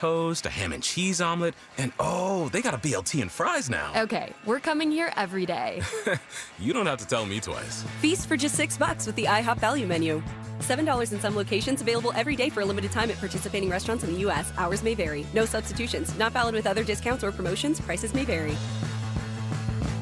Toast, a ham and cheese omelet, and oh, they got a BLT and fries now. Okay, we're coming here every day. You don't have to tell me twice. Feast for just $6 with the IHOP value menu. $7 in some locations, available every day for a limited time at participating restaurants in the U.S. Hours may vary. No substitutions. Not valid with other discounts or promotions. Prices may vary.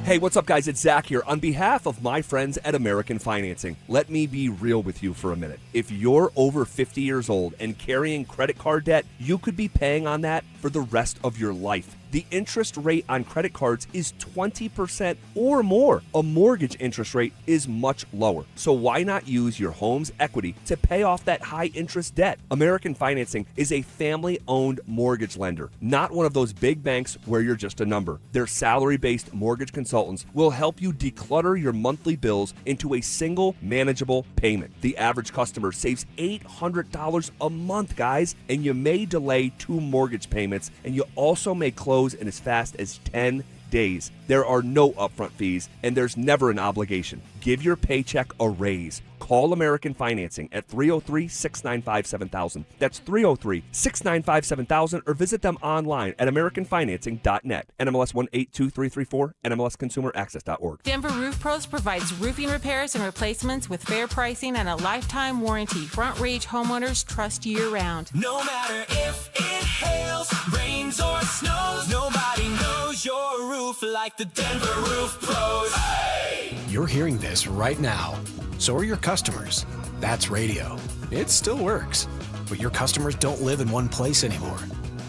Hey, what's up, guys? It's Zach here. On behalf of my friends at American Financing, let me be real with you for a minute. If you're over 50 years old and carrying credit card debt, you could be paying on that for the rest of your life. The interest rate on credit cards is 20% or more. A mortgage interest rate is much lower. So why not use your home's equity to pay off that high interest debt? American Financing is a family-owned mortgage lender, not one of those big banks where you're just a number. Their salary-based mortgage consultants will help you declutter your monthly bills into a single manageable payment. The average customer saves $800 a month, guys, and you may delay 2 mortgage payments, and you also may close in as fast as 10 days. There are no upfront fees, and there's never an obligation. Give your paycheck a raise. Call American Financing at 303-695-7000. That's 303-695-7000, or visit them online at americanfinancing.net. NMLS 182334, NMLSconsumeraccess.org. Denver Roof Pros provides roofing repairs and replacements with fair pricing and a lifetime warranty. Front Range homeowners trust year-round. No matter if it hails, rains, or snows, nobody knows your roof like the Denver Roof Pros. Hey! You're hearing this right now. So are your customers. That's radio. It still works. But your customers don't live in one place anymore.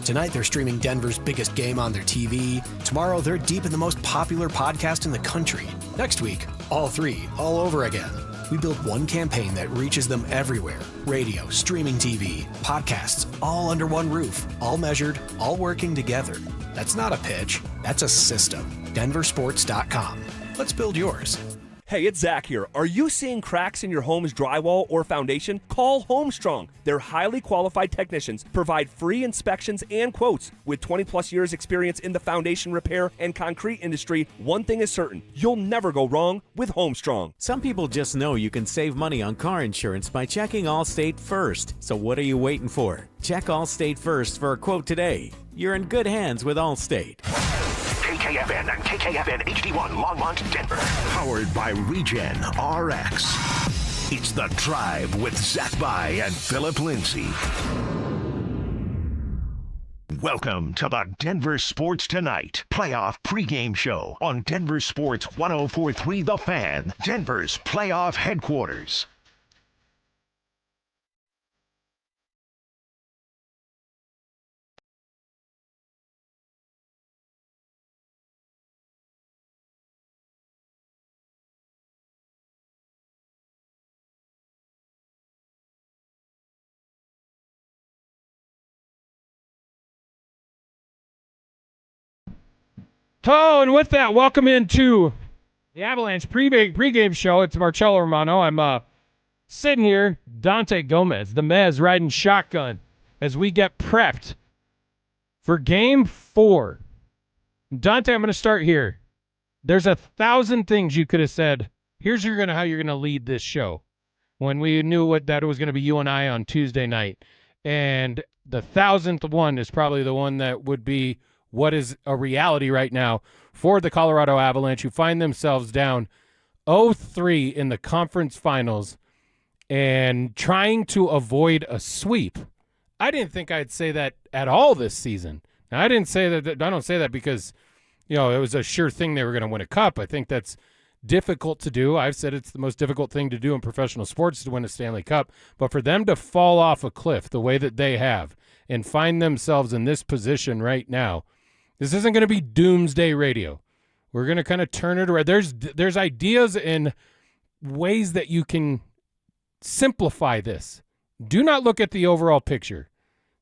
Tonight, they're streaming Denver's biggest game on their TV. Tomorrow, they're deep in the most popular podcast in the country. Next week, all 3, all over again. We build one campaign that reaches them everywhere. Radio, streaming TV, podcasts, all under one roof. All measured, all working together. That's not a pitch. That's a system. DenverSports.com. Let's build yours. Hey, it's Zach here. Are you seeing cracks in your home's drywall or foundation? Call Homestrong. Their highly qualified technicians provide free inspections and quotes. With 20-plus years experience in the foundation repair and concrete industry, one thing is certain. You'll never go wrong with Homestrong. Some people just know you can save money on car insurance by checking Allstate first. So what are you waiting for? Check Allstate first for a quote today. You're in good hands with Allstate. KKFN and KKFN HD1 Longmont, Denver. Powered by Regen RX. It's The Drive with Zach By and Philip Lindsay. Welcome to the Denver Sports Tonight playoff pregame show on Denver Sports 104.3 The Fan, Denver's playoff headquarters. Oh, and with that, welcome into the Avalanche pregame show. It's Marcello Romano. I'm sitting here, Dante Gomez, the Mez, riding shotgun as we get prepped for Game 4. Dante, I'm going to start here. There's 1,000 things you could have said. Here's how you're going to lead this show. When we knew that it was going to be you and I on Tuesday night. And the 1,000th one is probably the one that would be what is a reality right now for the Colorado Avalanche, who find themselves down 0-3 in the conference finals and trying to avoid a sweep. I didn't think I'd say that at all this season. Now, I don't say that because, it was a sure thing they were going to win a cup. I think that's difficult to do. I've said it's the most difficult thing to do in professional sports to win a Stanley Cup. But for them to fall off a cliff the way that they have and find themselves in this position right now, this isn't going to be doomsday radio. We're going to kind of turn it around. There's ideas and ways that you can simplify this. Do not look at the overall picture.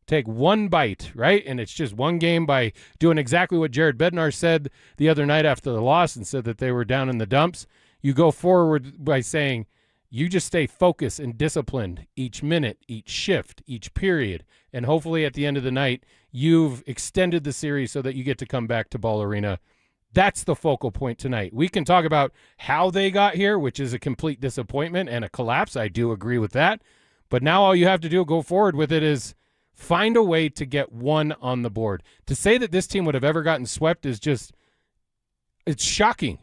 Take one bite, right? And it's just one game by doing exactly what Jared Bednar said the other night after the loss and said that they were down in the dumps. You go forward by saying you just stay focused and disciplined each minute, each shift, each period, and hopefully at the end of the night, you've extended the series so that you get to come back to Ball Arena. That's the focal point tonight. We can talk about how they got here, which is a complete disappointment and a collapse. I do agree with that. But now all you have to do go forward with it is Find a way to get one on the board. To say that this team would have ever gotten swept is just, it's shocking.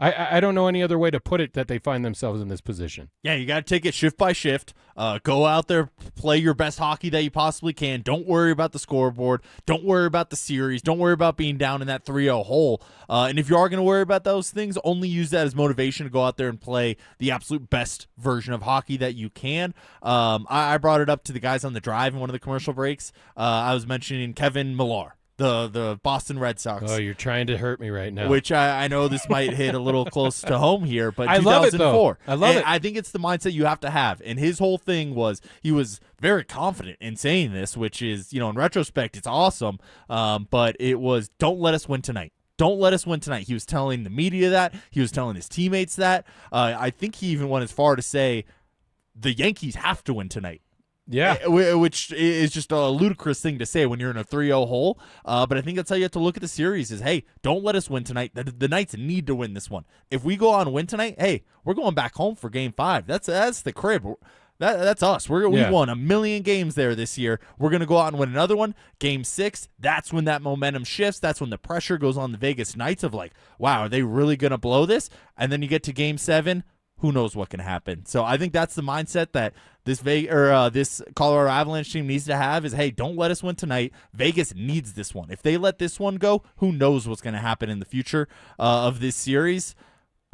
I don't know any other way to put it that they find themselves in this position. Yeah, you got to take it shift by shift. Go out there, play your best hockey that you possibly can. Don't worry about the scoreboard. Don't worry about the series. Don't worry about being down in that 3-0 hole. And if you are going to worry about those things, only use that as motivation to go out there and play the absolute best version of hockey that you can. I brought it up to the guys on the drive in one of the commercial breaks. I was mentioning Kevin Millar, the Boston Red Sox. Oh, you're trying to hurt me right now. Which I know this might hit a little close to home here, but I 2004. love it, though. I love it. I think it's the mindset you have to have. And his whole thing was he was very confident in saying this, which is, in retrospect, it's awesome. But it was, don't let us win tonight. Don't let us win tonight. He was telling the media that. He was telling his teammates that. I think he even went as far to say the Yankees have to win tonight. Yeah. Which is just a ludicrous thing to say when you're in a 3-0 hole. But I think that's how you have to look at the series is, hey, don't let us win tonight. The Knights need to win this one. If we go on and win tonight, hey, we're going back home for Game 5. That's the crib. That's us. We won a million games there this year. We're going to go out and win another one. Game 6, that's when that momentum shifts. That's when the pressure goes on the Vegas Knights of like, wow, are they really going to blow this? And then you get to Game 7. Who knows what can happen? So I think that's the mindset that this Colorado Avalanche team needs to have is, hey, don't let us win tonight. Vegas needs this one. If they let this one go, who knows what's going to happen in the future of this series?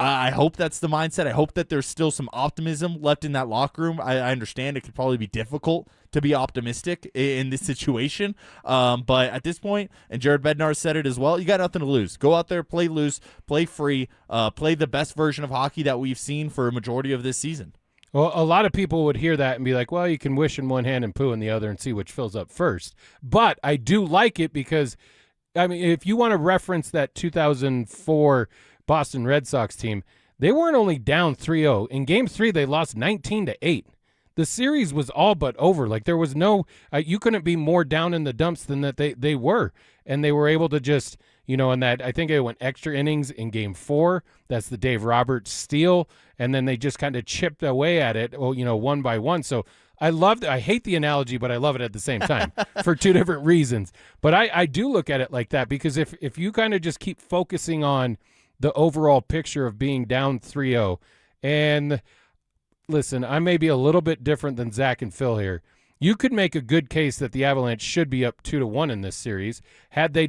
I hope that's the mindset. I hope that there's still some optimism left in that locker room. I understand it could probably be difficult to be optimistic in this situation. But at this point, and Jared Bednar said it as well, you got nothing to lose. Go out there, play loose, play free, play the best version of hockey that we've seen for a majority of this season. Well, a lot of people would hear that and be like, well, you can wish in one hand and poo in the other and see which fills up first. But I do like it because, I mean, if you want to reference that 2004 Boston Red Sox team, they weren't only down 3-0. In Game 3, they lost 19-8. The series was all but over. Like, there was no you couldn't be more down in the dumps than that they were. And they were able to just, and that I think it went extra innings in Game 4. That's the Dave Roberts steal. And then they just kind of chipped away at it, one by one. So I hate the analogy, but I love it at the same time for two different reasons. But I do look at it like that because if you kind of just keep focusing on the overall picture of being down 3-0. And listen, I may be a little bit different than Zach and Phil here. You could make a good case that the Avalanche should be up 2-1 in this series had they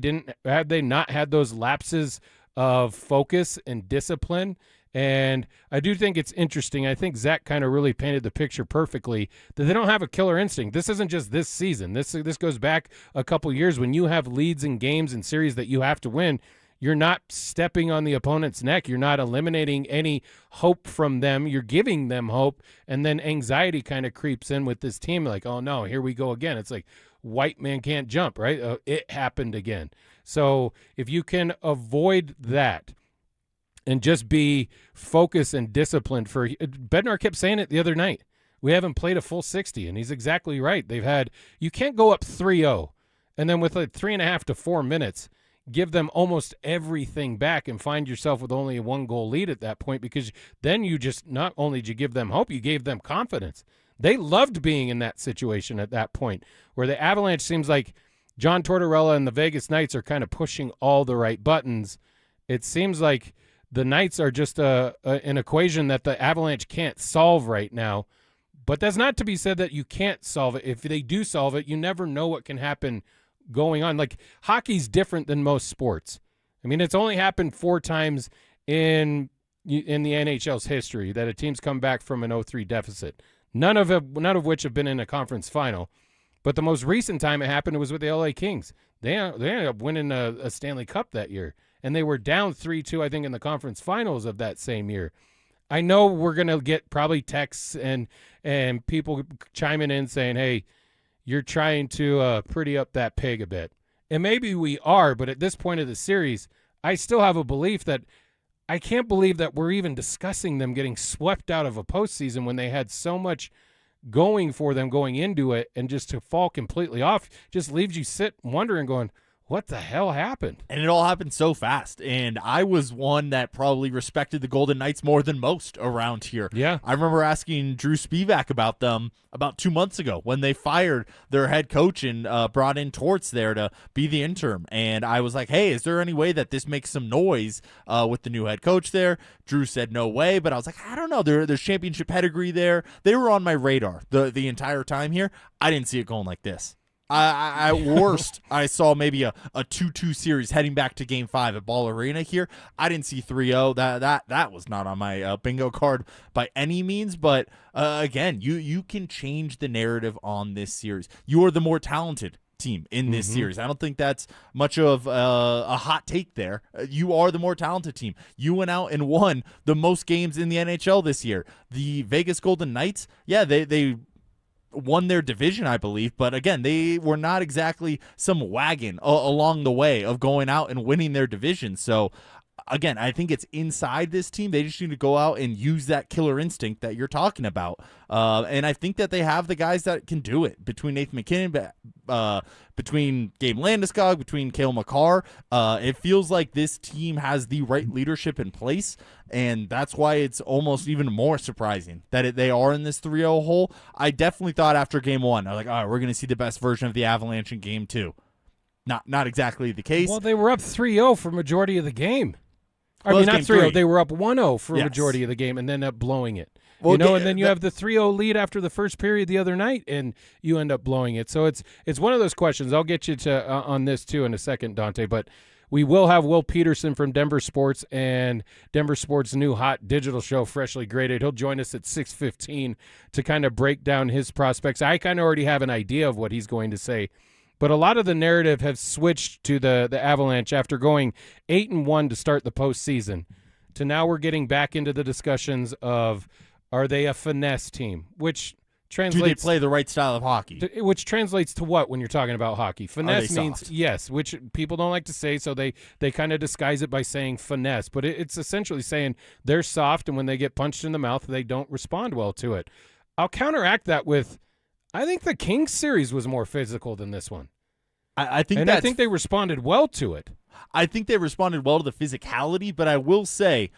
not had those lapses of focus and discipline. And I do think it's interesting. I think Zach kind of really painted the picture perfectly that they don't have a killer instinct. This isn't just this season. This goes back a couple years when you have leads in games and series that you have to win. You're not stepping on the opponent's neck. You're not eliminating any hope from them. You're giving them hope, and then anxiety kind of creeps in with this team like, oh, no, here we go again. It's like white man can't jump, right? It happened again. So if you can avoid that and just be focused and disciplined Bednar kept saying it the other night. We haven't played a full 60, and he's exactly right. You can't go up 3-0, and then with like 3.5 to 4 minutes, give them almost everything back and find yourself with only a 1-goal lead at that point, because then you just not only did you give them hope, you gave them confidence. They loved being in that situation at that point where the Avalanche seems like John Tortorella and the Vegas Knights are kind of pushing all the right buttons. It seems like the Knights are just an equation that the Avalanche can't solve right now. But that's not to be said that you can't solve it. If they do solve it, you never know what can happen going on. Like, hockey's different than most sports. I mean, it's only happened 4 times in the NHL's history that a team's come back from an 0-3 deficit. None of which have been in a conference final. But the most recent time it happened, it was with the LA Kings. They ended up winning a Stanley Cup that year, and they were down 3-2, I think, in the conference finals of that same year. I know we're going to get probably texts and people chiming in saying, hey, you're trying to pretty up that pig a bit. And maybe we are, but at this point of the series, I still have a belief that I can't believe that we're even discussing them getting swept out of a postseason when they had so much going for them going into it, and just to fall completely off just leaves you wondering going, what the hell happened? And it all happened so fast. And I was one that probably respected the Golden Knights more than most around here. Yeah. I remember asking Drew Spivak about them about 2 months ago when they fired their head coach and brought in Torts there to be the interim. And I was like, hey, is there any way that this makes some noise with the new head coach there? Drew said no way, but I was like, I don't know. There's championship pedigree there. They were on my radar the entire time here. I didn't see it going like this. At worst, I saw maybe a 2-2 series heading back to Game 5 at Ball Arena here. I didn't see 3-0. That was not on my bingo card by any means. But again, you can change the narrative on this series. You are the more talented team in this series. I don't think that's much of a hot take there. You are the more talented team. You went out and won the most games in the NHL this year. The Vegas Golden Knights, yeah, they won their division, I believe, but again, they were not exactly some wagon along the way of going out and winning their division. So again, I think it's inside this team. They just need to go out and use that killer instinct that you're talking about. And I think that they have the guys that can do it between Nathan McKinnon, between Gabe Landeskog, between Cale Makar. It feels like this team has the right leadership in place, and that's why it's almost even more surprising that they are in this 3-0 hole. I definitely thought after Game 1, I was like, all right, we're going to see the best version of the Avalanche in Game 2. Not exactly the case. Well, they were up 3-0 for majority of the game. I Well, mean, not Game 3-0. 3. They were up 1-0 for a Yes. majority of the game and then up blowing it. Well, and then you have the 3-0 lead after the first period the other night, and you end up blowing it. So it's one of those questions. I'll get you to on this, too, in a second, Dante. But we will have Will Peterson from Denver Sports and Denver Sports' new hot digital show, Freshly Graded. He'll join us at 6:15 to kind of break down his prospects. I kind of already have an idea of what he's going to say. But a lot of the narrative has switched to the Avalanche after going 8-1 to start the postseason. To now we're getting back into the discussions of, are they a finesse team, which translates. Do they play the right style of hockey? Which translates to what when you're talking about hockey? Finesse they means soft? yes, which people don't like to say, so they kind of disguise it by saying finesse. But it's essentially saying they're soft, and when they get punched in the mouth, they don't respond well to it. I'll counteract that with, I think the Kings series was more physical than this one. I think they responded well to it. I think they responded well to the physicality, but I will say,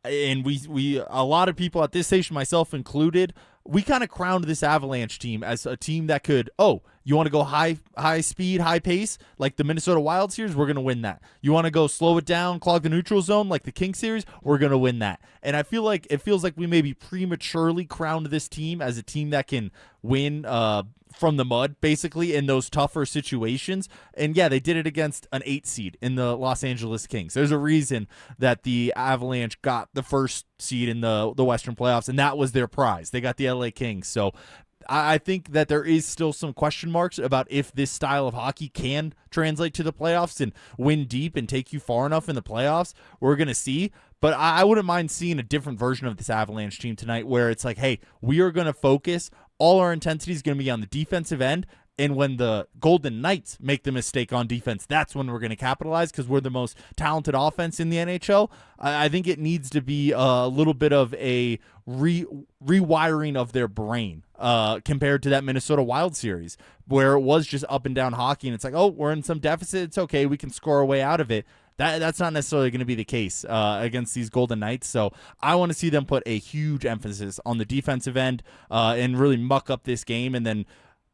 and we a lot of people at this station, myself included, we kind of crowned this Avalanche team as a team that could, you want to go high speed, high pace, like the Minnesota Wild series, we're going to win that. You want to go slow it down, clog the neutral zone, like the Kings series, we're going to win that. And I feel like it feels like we maybe prematurely crowned this team as a team that can win from the mud, basically, in those tougher situations. And yeah, they did it against an 8 seed in the Los Angeles Kings. There's a reason that the Avalanche got the first seed in the Western playoffs, and that was their prize. They got the LA Kings. So I think that there is still some question marks about if this style of hockey can translate to the playoffs and win deep and take you far enough in the playoffs. We're going to see. But I wouldn't mind seeing a different version of this Avalanche team tonight where it's like, hey, we are going to focus. All our intensity is going to be on the defensive end. And when the Golden Knights make the mistake on defense, that's when we're going to capitalize because we're the most talented offense in the NHL. I think it needs to be a little bit of a rewiring of their brain compared to that Minnesota Wild series where it was just up and down hockey. And it's like, we're in some deficit. It's okay. We can score our way out of it. That's not necessarily going to be the case against these Golden Knights. So I want to see them put a huge emphasis on the defensive end and really muck up this game and then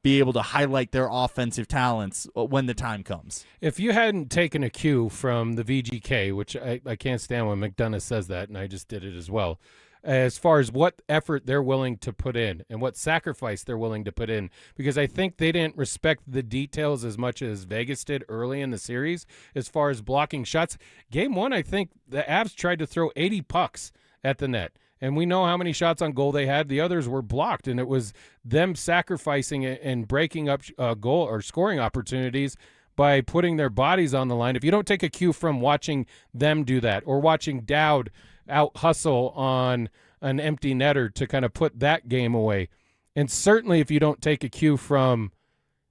be able to highlight their offensive talents when the time comes. If you hadn't taken a cue from the VGK, which I can't stand when McDonough says that, and I just did it as well, as far as what effort they're willing to put in and what sacrifice they're willing to put in, because I think they didn't respect the details as much as Vegas did early in the series as far as blocking shots. Game 1, I think the Avs tried to throw 80 pucks at the net. And we know how many shots on goal they had. The others were blocked, and it was them sacrificing it and breaking up goal or scoring opportunities by putting their bodies on the line. If you don't take a cue from watching them do that or watching Dowd out hustle on an empty netter to kind of put that game away, and certainly if you don't take a cue from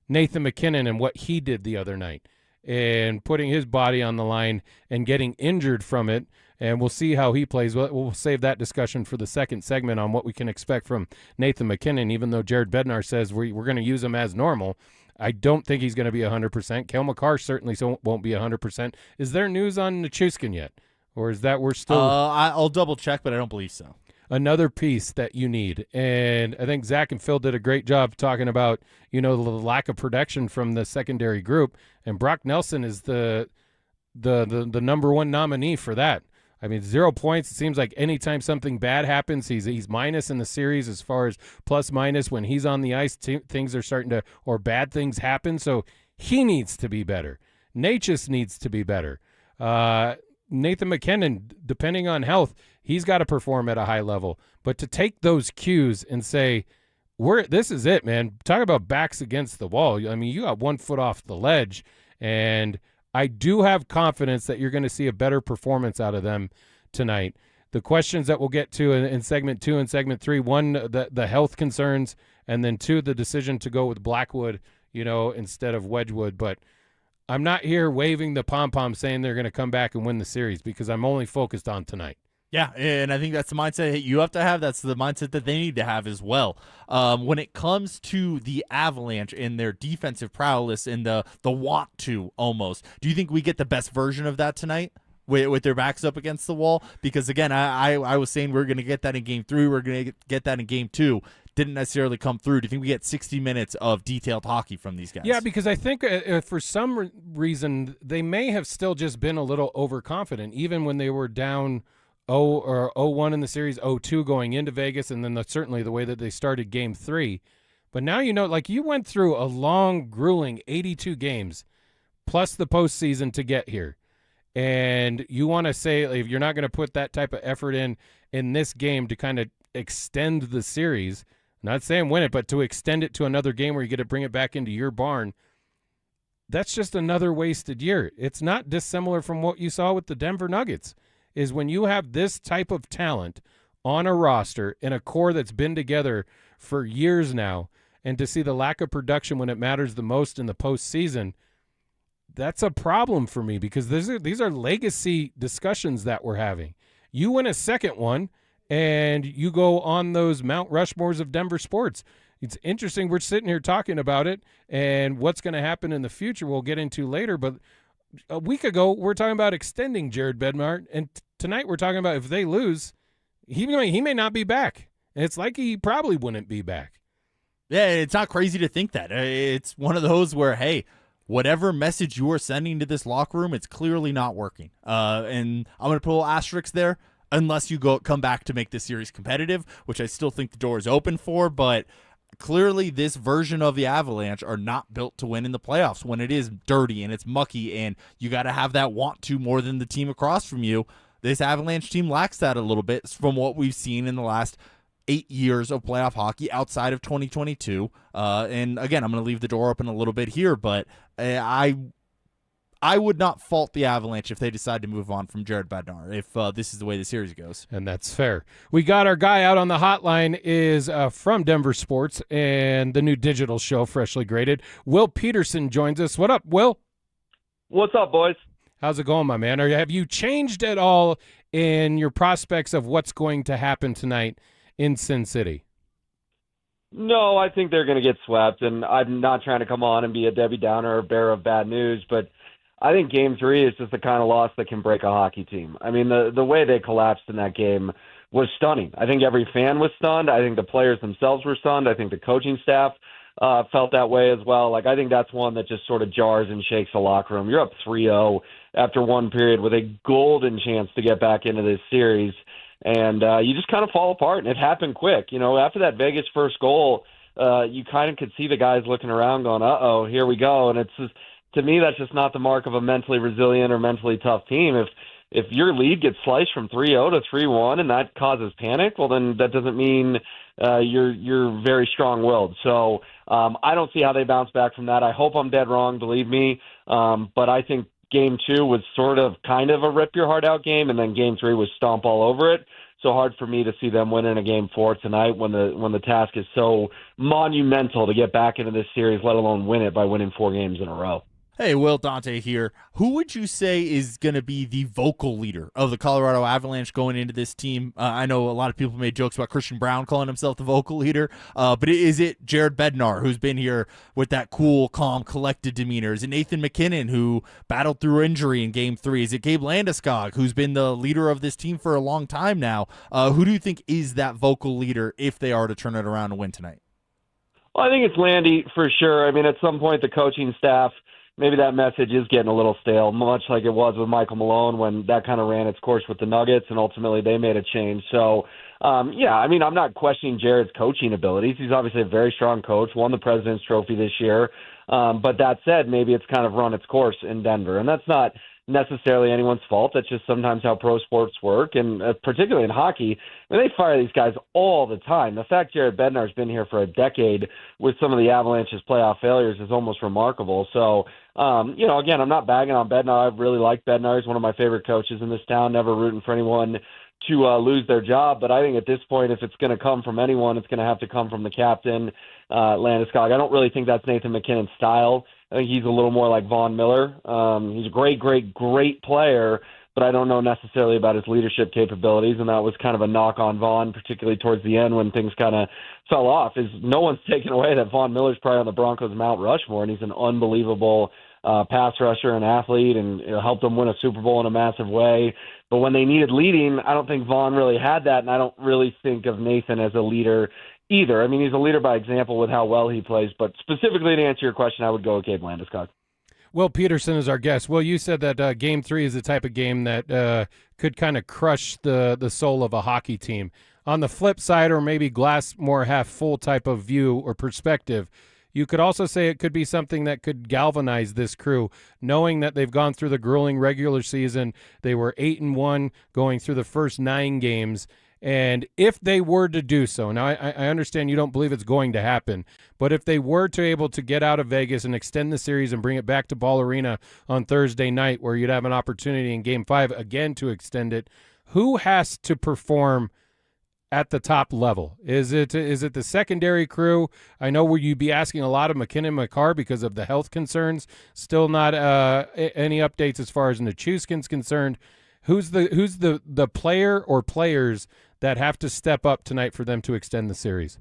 Nathan McKinnon and what he did the other night and putting his body on the line and getting injured from it, and we'll see how he plays. We'll save that discussion for the second segment on what we can expect from Nathan McKinnon, even though Jared Bednar says we're going to use him as normal. I don't think he's going to be 100%. Cale Makar certainly won't be 100%. Is there news on Nichushkin yet? Or is that we're still... I'll double check, but I don't believe so. Another piece that you need. And I think Zach and Phil did a great job talking about, the lack of production from the secondary group. And Brock Nelson is the number one nominee for that. I mean, 0 points. It seems like anytime something bad happens, he's minus in the series as far as plus minus. When he's on the ice, things are starting to, or bad things happen. So he needs to be better. Natchez needs to be better. Nathan McKinnon, depending on health, he's got to perform at a high level. But to take those cues and say, this is it, man. Talk about backs against the wall. I mean, you got 1 foot off the ledge, and I do have confidence that you're going to see a better performance out of them tonight. The questions that we'll get to in segment 2 and segment 3, one, the health concerns, and then 2, the decision to go with Blackwood, instead of Wedgwood. But I'm not here waving the pom-pom saying they're going to come back and win the series because I'm only focused on tonight. Yeah, and I think that's the mindset you have to have. That's the mindset that they need to have as well. When it comes to the Avalanche and their defensive prowess and the want to almost, do you think we get the best version of that tonight with their backs up against the wall? Because, again, I was saying we're going to get that in Game 3. We're going to get that in Game 2. Didn't necessarily come through. Do you think we get 60 minutes of detailed hockey from these guys? Yeah, because I think for some reason they may have still just been a little overconfident, even when they were down 0-1 in the series, 0-2 going into Vegas, and then certainly the way that they started Game 3. But now you went through a long, grueling 82 games plus the postseason to get here. And you want to say if you're not going to put that type of effort in this game to kind of extend the series, not saying win it, but to extend it to another game where you get to bring it back into your barn, that's just another wasted year. It's not dissimilar from what you saw with the Denver Nuggets. Is when you have this type of talent on a roster in a core that's been together for years now, and to see the lack of production when it matters the most in the postseason, that's a problem for me because these are legacy discussions that we're having. You win a second one, and you go on those Mount Rushmores of Denver sports. It's interesting. We're sitting here talking about it and what's going to happen in the future we'll get into later, but a week ago, we're talking about extending Jared Bednar, and tonight we're talking about if they lose, he may not be back. And it's like he probably wouldn't be back. Yeah, it's not crazy to think that. It's one of those where, hey, whatever message you are sending to this locker room, it's clearly not working. And I'm going to put a little asterisk there, unless you come back to make this series competitive, which I still think the door is open for, but clearly this version of the Avalanche are not built to win in the playoffs when it is dirty and it's mucky and you got to have that want to more than the team across from you. This Avalanche team lacks that a little bit from what we've seen in the last 8 years of playoff hockey outside of 2022. And again, I'm going to leave the door open a little bit here, but I would not fault the Avalanche if they decide to move on from Jared Bednar if this is the way the series goes. And that's fair. We got our guy out on the hotline is from Denver Sports and the new digital show, Freshly Graded. Will Peterson joins us. What up, Will? What's up, boys? How's it going, my man? Have you changed at all in your prospects of what's going to happen tonight in Sin City? No, I think they're going to get swept, and I'm not trying to come on and be a Debbie Downer or bearer of bad news, but I think Game 3 is just the kind of loss that can break a hockey team. I mean, the way they collapsed in that game was stunning. I think every fan was stunned. I think the players themselves were stunned. I think the coaching staff felt that way as well. Like, I think that's one that just sort of jars and shakes the locker room. You're up 3-0 after one period with a golden chance to get back into this series, and you just kind of fall apart, and it happened quick. You know, after that Vegas first goal, you kind of could see the guys looking around going, uh-oh, here we go, and it's just, to me, that's just not the mark of a mentally resilient or mentally tough team. If your lead gets sliced from 3-0 to 3-1 and that causes panic, well, then that doesn't mean you're very strong-willed. So I don't see how they bounce back from that. I hope I'm dead wrong, believe me. But I think Game 2 was sort of kind of a rip-your-heart-out game, and then Game 3 was stomp all over it. So hard for me to see them winning a Game 4 tonight when the task is so monumental to get back into this series, let alone win it by winning 4 games in a row. Hey, Will, Dante here. Who would you say is going to be the vocal leader of the Colorado Avalanche going into this team? I know a lot of people made jokes about Christian Brown calling himself the vocal leader, but is it Jared Bednar, who's been here with that cool, calm, collected demeanor? Is it Nathan MacKinnon, who battled through injury in Game 3? Is it Gabe Landeskog, who's been the leader of this team for a long time now? Who do you think is that vocal leader if they are to turn it around and win tonight? Well, I think it's Landy for sure. I mean, at some point, the coaching staff, maybe that message is getting a little stale, much like it was with Michael Malone when that kind of ran its course with the Nuggets, and ultimately they made a change. So, yeah, I mean, I'm not questioning Jared's coaching abilities. He's obviously a very strong coach, won the President's Trophy this year. But that said, maybe it's kind of run its course in Denver, and that's not necessarily anyone's fault. That's just sometimes how pro sports work, and particularly in hockey, I mean, they fire these guys all the time. The fact Jared Bednar's been here for a decade with some of the Avalanche's playoff failures is almost remarkable. So, again, I'm not bagging on Bednar. I really like Bednar. He's one of my favorite coaches in this town, never rooting for anyone to lose their job. But I think at this point, if it's going to come from anyone, it's going to have to come from the captain, Landeskog. I don't really think that's Nathan MacKinnon's style. I think he's a little more like Von Miller. He's a great, great, great player, but I don't know necessarily about his leadership capabilities, and that was kind of a knock on Von, particularly towards the end when things kind of fell off, is no one's taken away that Von Miller's probably on the Broncos' Mount Rushmore, and he's an unbelievable pass rusher and athlete, and helped them win a Super Bowl in a massive way. But when they needed leading, I don't think Von really had that, and I don't really think of Nathan as a leader either. I mean, he's a leader by example with how well he plays, but specifically to answer your question, I would go with Gabe Landeskog. Will Peterson is our guest. Will, you said that Game 3 is the type of game that could kind of crush the soul of a hockey team. On the flip side, or maybe glass more half full type of view or perspective, you could also say it could be something that could galvanize this crew, knowing that they've gone through the grueling regular season. They were 8-1 going through the first 9 games. And if they were to do so, now I understand you don't believe it's going to happen, but if they were to able to get out of Vegas and extend the series and bring it back to Ball Arena on Thursday night, where you'd have an opportunity in Game 5 again to extend it, who has to perform at the top level? Is it the secondary crew? I know where you'd be asking a lot of McKinnon and McCarr because of the health concerns. Still not any updates as far as Nichushkin's concerned. Who's the player or players that have to step up tonight for them to extend the series?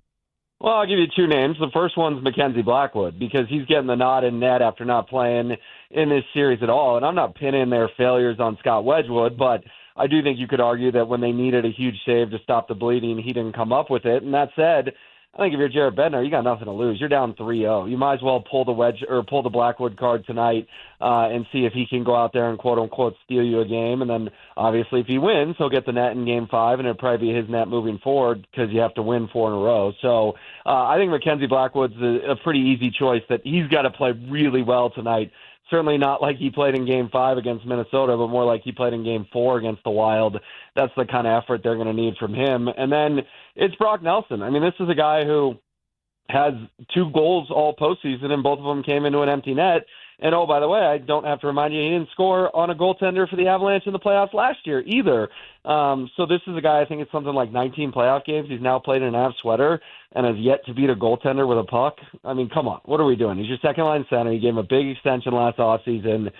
Well, I'll give you 2 names. The first one's Mackenzie Blackwood, because he's getting the nod in net after not playing in this series at all. And I'm not pinning their failures on Scott Wedgwood, but I do think you could argue that when they needed a huge save to stop the bleeding, he didn't come up with it. And that said, I think if you're Jared Bednar, you got nothing to lose. You're down 3-0. You might as well pull the Blackwood card tonight and see if he can go out there and quote unquote steal you a game. And then obviously if he wins, he'll get the net in Game 5, and it'll probably be his net moving forward because you have to win 4 in a row. So I think Mackenzie Blackwood's a pretty easy choice that he's got to play really well tonight. Certainly not like he played in Game 5 against Minnesota, but more like he played in Game 4 against the Wild. That's the kind of effort they're going to need from him. And then it's Brock Nelson. I mean, this is a guy who has 2 goals all postseason, and both of them came into an empty net. And, oh, by the way, I don't have to remind you, he didn't score on a goaltender for the Avalanche in the playoffs last year either. So this is a guy, I think it's something like 19 playoff games. He's now played in an Av sweater and has yet to beat a goaltender with a puck. I mean, come on. What are we doing? He's your second-line center. He gave him a big extension last offseason.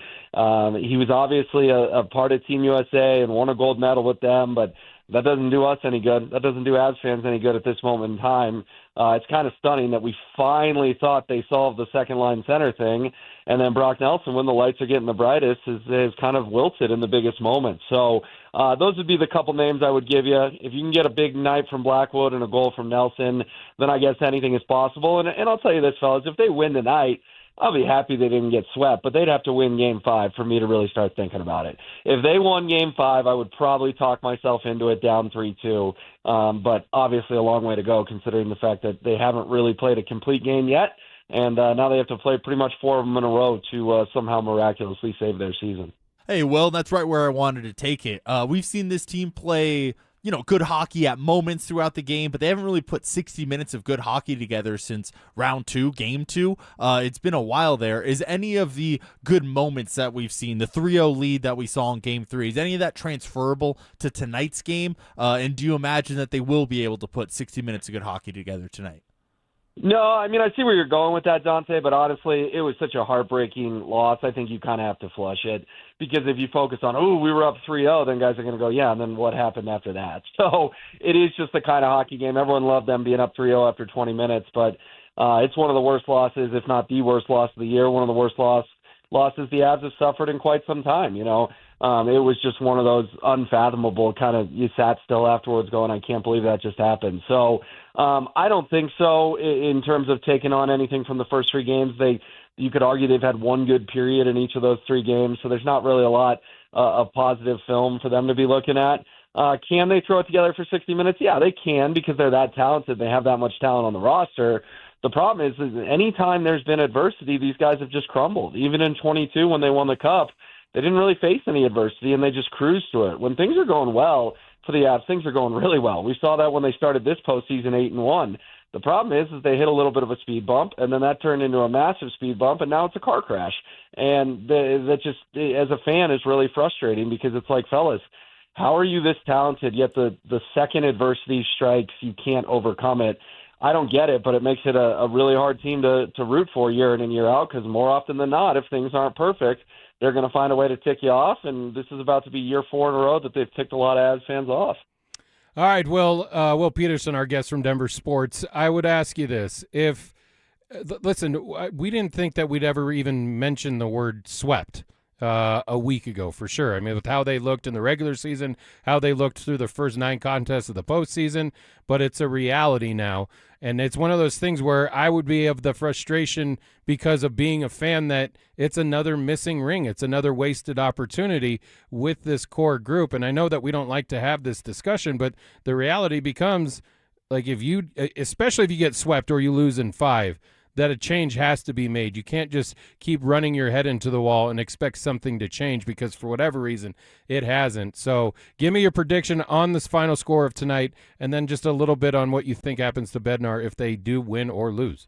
He was obviously a part of Team USA and won a gold medal with them, but that doesn't do us any good. That doesn't do Avs fans any good at this moment in time. It's kind of stunning that we finally thought they solved the second-line center thing, and then Brock Nelson, when the lights are getting the brightest, is kind of wilted in the biggest moments. So those would be the couple names I would give you. If you can get a big night from Blackwood and a goal from Nelson, then I guess anything is possible. And I'll tell you this, fellas, if they win tonight, I'll be happy they didn't get swept, but they'd have to win Game 5 for me to really start thinking about it. If they won Game 5, I would probably talk myself into it down 3-2, but obviously a long way to go considering the fact that they haven't really played a complete game yet, and now they have to play pretty much 4 of them in a row to somehow miraculously save their season. Hey, well, that's right where I wanted to take it. We've seen this team play good hockey at moments throughout the game, but they haven't really put 60 minutes of good hockey together since round 2, game 2. It's been a while there. Is any of the good moments that we've seen, the 3-0 lead that we saw in game 3, is any of that transferable to tonight's game? And do you imagine that they will be able to put 60 minutes of good hockey together tonight? No, I mean, I see where you're going with that, Dante, but honestly, it was such a heartbreaking loss. I think you kind of have to flush it because if you focus on, we were up 3-0, then guys are going to go, yeah, and then what happened after that? So it is just the kind of hockey game. Everyone loved them being up 3-0 after 20 minutes, but it's one of the worst losses, if not the worst loss of the year, one of the worst losses the Avs have suffered in quite some time, you know. It was just one of those unfathomable kind of, you sat still afterwards going, I can't believe that just happened. So I don't think so in terms of taking on anything from the first 3 games. You could argue they've had one good period in each of those 3 games, so there's not really a lot of positive film for them to be looking at. Can they throw it together for 60 minutes? Yeah, they can because they're that talented. They have that much talent on the roster. The problem is anytime there's been adversity, these guys have just crumbled. Even in 22 when they won the Cup, they didn't really face any adversity, and they just cruised through it. When things are going well for the Avs, things are going really well. We saw that when they started this postseason 8-1. The problem is they hit a little bit of a speed bump, and then that turned into a massive speed bump, and now it's a car crash. And that just, as a fan, is really frustrating because it's like, fellas, how are you this talented, yet the second adversity strikes, you can't overcome it? I don't get it, but it makes it a really hard team to root for year in and year out because more often than not, if things aren't perfect, they're going to find a way to tick you off, and this is about to be year 4 in a row that they've ticked a lot of Avs fans off. All right, Will Peterson, our guest from Denver Sports, I would ask you this. Listen, we didn't think that we'd ever even mention the word swept a week ago for sure. I mean, with how they looked in the regular season, how they looked through the first 9 contests of the postseason, but it's a reality now. And it's one of those things where I would be of the frustration because of being a fan that it's another missing ring. It's another wasted opportunity with this core group. And I know that we don't like to have this discussion, but the reality becomes, like, especially if you get swept or you lose in 5, that a change has to be made. You can't just keep running your head into the wall and expect something to change because for whatever reason, it hasn't. So give me your prediction on this final score of tonight and then just a little bit on what you think happens to Bednar if they do win or lose.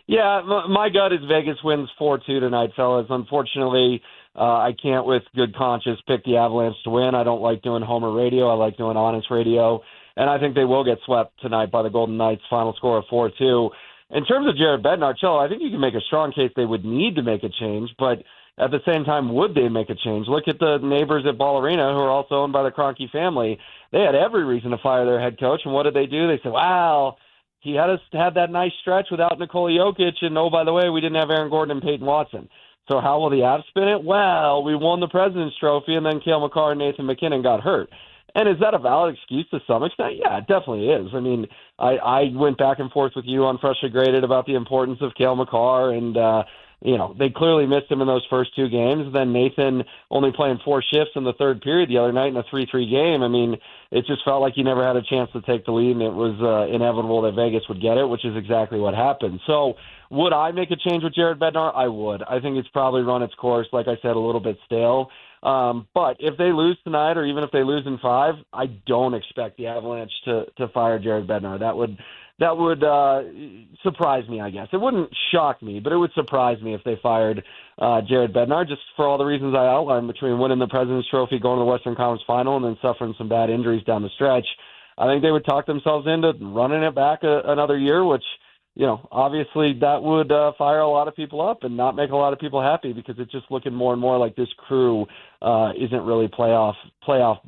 Yeah, my gut is Vegas wins 4-2 tonight, fellas. Unfortunately, I can't with good conscience pick the Avalanche to win. I don't like doing Homer radio. I like doing honest radio. And I think they will get swept tonight by the Golden Knights, final score of 4-2. In terms of Jared Bednar, I think you can make a strong case they would need to make a change, but at the same time, would they make a change? Look at the neighbors at Ball Arena who are also owned by the Kroenke family. They had every reason to fire their head coach, and what did they do? They said, wow, he had that nice stretch without Nikola Jokic, and oh, by the way, we didn't have Aaron Gordon and Peyton Watson. So how will the Avs spin it? Well, we won the President's Trophy, and then Cale Makar and Nathan MacKinnon got hurt. And is that a valid excuse to some extent? Yeah, it definitely is. I mean, I went back and forth with you on Freshly Graded about the importance of Cale Makar, and, they clearly missed him in those first 2 games. Then Nathan only playing 4 shifts in the third period the other night in a 3-3 game. I mean, it just felt like he never had a chance to take the lead, and it was inevitable that Vegas would get it, which is exactly what happened. So would I make a change with Jared Bednar? I would. I think it's probably run its course, like I said, a little bit stale. But if they lose tonight, or even if they lose in 5, I don't expect the Avalanche to fire Jared Bednar. That would surprise me, I guess. It wouldn't shock me, but it would surprise me if they fired Jared Bednar, just for all the reasons I outlined between winning the President's Trophy, going to the Western Conference Final, and then suffering some bad injuries down the stretch. I think they would talk themselves into running it back another year, which, obviously that would fire a lot of people up and not make a lot of people happy because it's just looking more and more like this crew isn't really playoff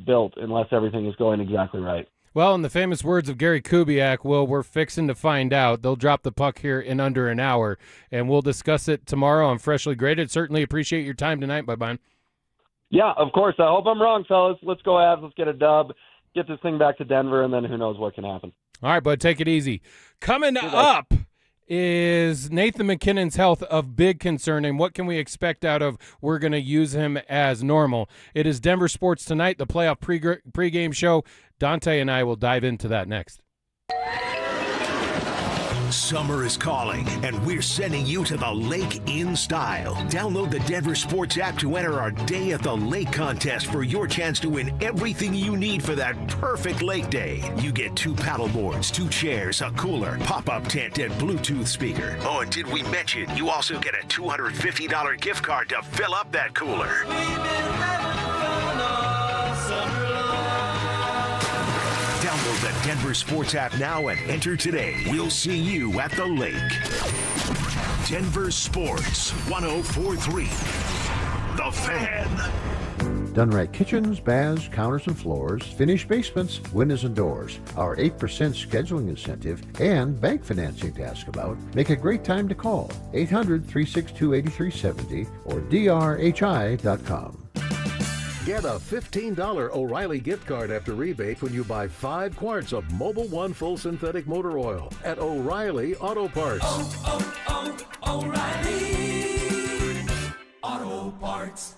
built unless everything is going exactly right. Well, in the famous words of Gary Kubiak, we're fixing to find out. They'll drop the puck here in under an hour, and we'll discuss it tomorrow on Freshly Graded. Certainly appreciate your time tonight, Bye-bye. Yeah, of course. I hope I'm wrong, fellas. Let's go Avs. Let's get a dub, get this thing back to Denver, and then who knows what can happen. All right, bud, take it easy. Coming up is Nathan MacKinnon's health of big concern, and what can we expect out of we're going to use him as normal? It is Denver Sports Tonight, the playoff pregame show. Dante and I will dive into that next. Summer is calling, and we're sending you to the lake in style. Download the Denver Sports app to enter our Day at the Lake contest for your chance to win everything you need for that perfect lake day. You get 2 paddle boards, 2 chairs, a cooler, pop-up tent, and Bluetooth speaker. Oh, and did we mention you also get a $250 gift card to fill up that cooler? Download the Denver Sports app now and enter today. We'll see you at the lake. Denver Sports 104.3. The Fan. Done right kitchens, baths, counters and floors, finished basements, windows and doors. Our 8% scheduling incentive and bank financing to ask about make a great time to call 800-362-8370 or drhi.com. Get a $15 O'Reilly gift card after rebate when you buy 5 quarts of Mobil 1 full synthetic motor oil at O'Reilly Auto Parts. O'Reilly Auto Parts.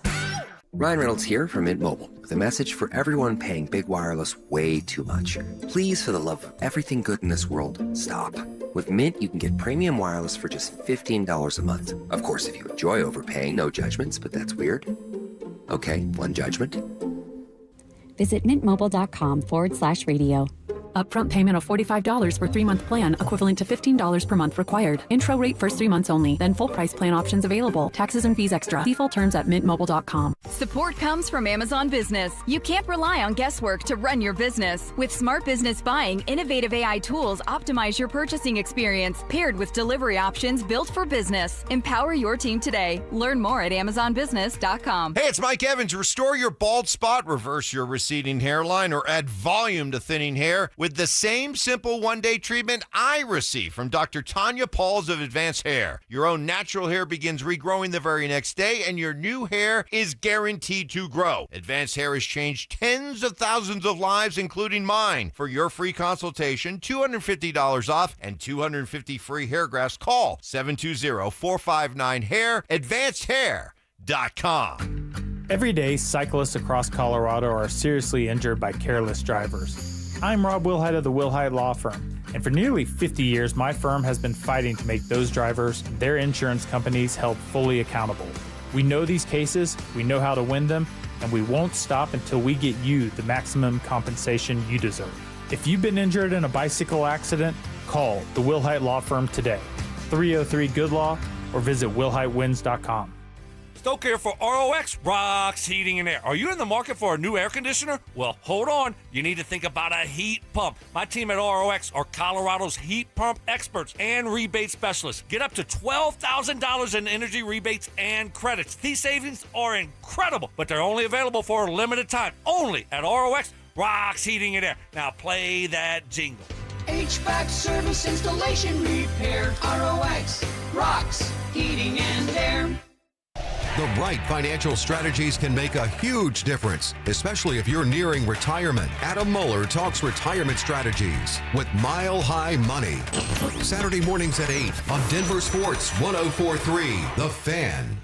Ryan Reynolds here from Mint Mobile with a message for everyone paying big wireless way too much. Please, for the love of everything good in this world, stop. With Mint, you can get premium wireless for just $15 a month. Of course, if you enjoy overpaying, no judgments, but that's weird. Okay, one judgment. Visit mintmobile.com/radio. Upfront payment of $45 for 3-month plan, equivalent to $15 per month required. Intro rate first 3 months only, then full price plan options available. Taxes and fees extra. See full terms at mintmobile.com. Support comes from Amazon Business. You can't rely on guesswork to run your business. With smart business buying, innovative AI tools optimize your purchasing experience, paired with delivery options built for business. Empower your team today. Learn more at amazonbusiness.com. Hey, it's Mike Evans. Restore your bald spot, reverse your receding hairline, or add volume to thinning hair with the same simple one-day treatment I receive from Dr. Tanya Pauls of Advanced Hair. Your own natural hair begins regrowing the very next day, and your new hair is guaranteed to grow. Advanced Hair has changed tens of thousands of lives, including mine. For your free consultation, $250 off and 250 free hair grafts. Call 720-459-HAIR, advancedhair.com. Every day, cyclists across Colorado are seriously injured by careless drivers. I'm Rob Wilhite of the Wilhite Law Firm, and for nearly 50 years, my firm has been fighting to make those drivers and their insurance companies held fully accountable. We know these cases, we know how to win them, and we won't stop until we get you the maximum compensation you deserve. If you've been injured in a bicycle accident, call the Wilhite Law Firm today, 303-GOOD-LAW, or visit wilhitewins.com. Stoke here for ROX Rocks Heating and Air. Are you in the market for a new air conditioner? Well, hold on. You need to think about a heat pump. My team at ROX are Colorado's heat pump experts and rebate specialists. Get up to $12,000 in energy rebates and credits. These savings are incredible, but they're only available for a limited time. Only at ROX Rocks Heating and Air. Now play that jingle. HVAC service, installation, repair. ROX Rocks Heating and Air. The right financial strategies can make a huge difference, especially if you're nearing retirement. Adam Mueller talks retirement strategies with Mile High Money. Saturday mornings at 8 on Denver Sports 104.3, The Fan.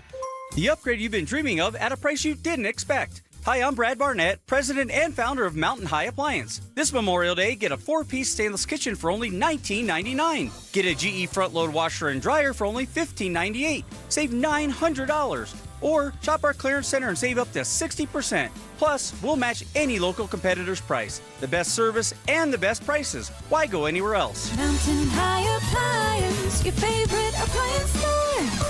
The upgrade you've been dreaming of at a price you didn't expect. Hi, I'm Brad Barnett, president and founder of Mountain High Appliance. This Memorial Day, get a 4-piece stainless kitchen for only $19.99. Get a GE front-load washer and dryer for only $15.98. Save $900. Or shop our clearance center and save up to 60%. Plus, we'll match any local competitor's price. The best service and the best prices. Why go anywhere else? Mountain High Appliance, your favorite appliance store.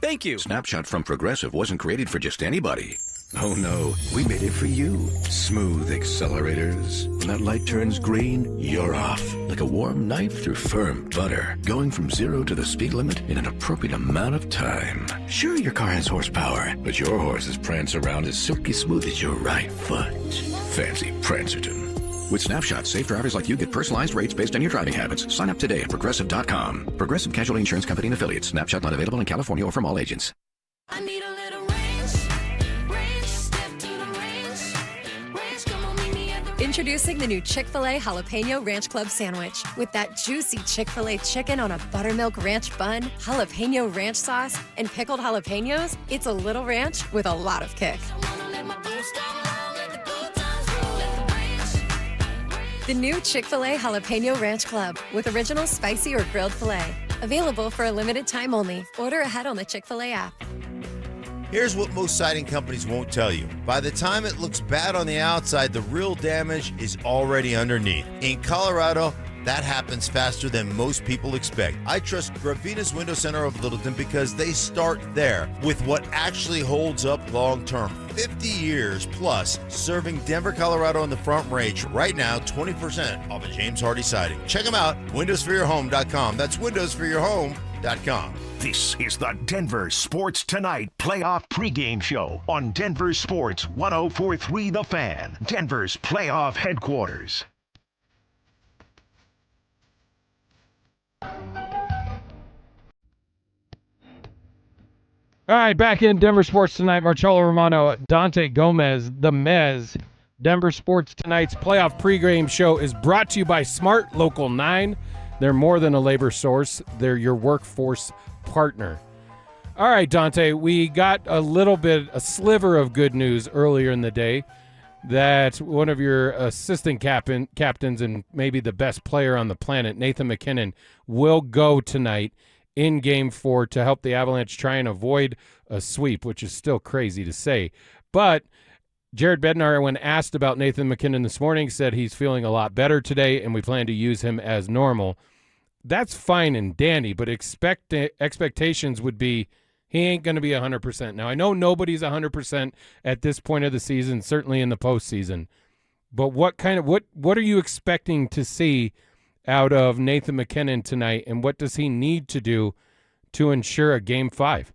Thank you. Snapshot from Progressive wasn't created for just anybody. Oh no, we made it for you. Smooth accelerators. When that light turns green, you're off. Like a warm knife through firm butter. Going from 0 to the speed limit in an appropriate amount of time. Sure, your car has horsepower, but your horses prance around as silky smooth as your right foot. Fancy Prancerton. With Snapshot, safe drivers like you get personalized rates based on your driving habits. Sign up today at Progressive.com. Progressive Casualty Insurance Company and Affiliates. Snapshot not available in California or from all agents. I need a little Introducing the new Chick-fil-A Jalapeno Ranch Club Sandwich. With that juicy Chick-fil-A chicken on a buttermilk ranch bun, jalapeno ranch sauce, and pickled jalapenos, it's a little ranch with a lot of kick. The new Chick-fil-A Jalapeno Ranch Club with original spicy or grilled filet. Available for a limited time only. Order ahead on the Chick-fil-A app. Here's what most siding companies won't tell you. By the time it looks bad on the outside, the real damage is already underneath. In Colorado, that happens faster than most people expect. I trust Gravina's Window Center of Littleton because they start there with what actually holds up long term. 50 years plus serving Denver, Colorado on the Front Range. Right now, 20% off a James Hardy siding. Check them out, windowsforyourhome.com. That's windowsforyourhome.com. This is the Denver Sports Tonight playoff pregame show on Denver Sports 104.3 The Fan, Denver's playoff headquarters. All right, back in Denver Sports Tonight, Marcelo Romano, Dante Gomez, the Mez. Denver Sports Tonight's playoff pregame show is brought to you by Smart Local 9. They're more than a labor source. They're your workforce partner. All right, Dante, we got a sliver of good news earlier in the day that one of your assistant captains and maybe the best player on the planet, Nathan MacKinnon, will go tonight in Game 4 to help the Avalanche try and avoid a sweep, which is still crazy to say. But Jared Bednar, when asked about Nathan MacKinnon this morning, said he's feeling a lot better today and we plan to use him as normal. That's fine and dandy, but expectations would be he ain't going to be 100%. Now, I know nobody's 100% at this point of the season, certainly in the postseason. But what are you expecting to see out of Nathan MacKinnon tonight, and what does he need to do to ensure a Game 5?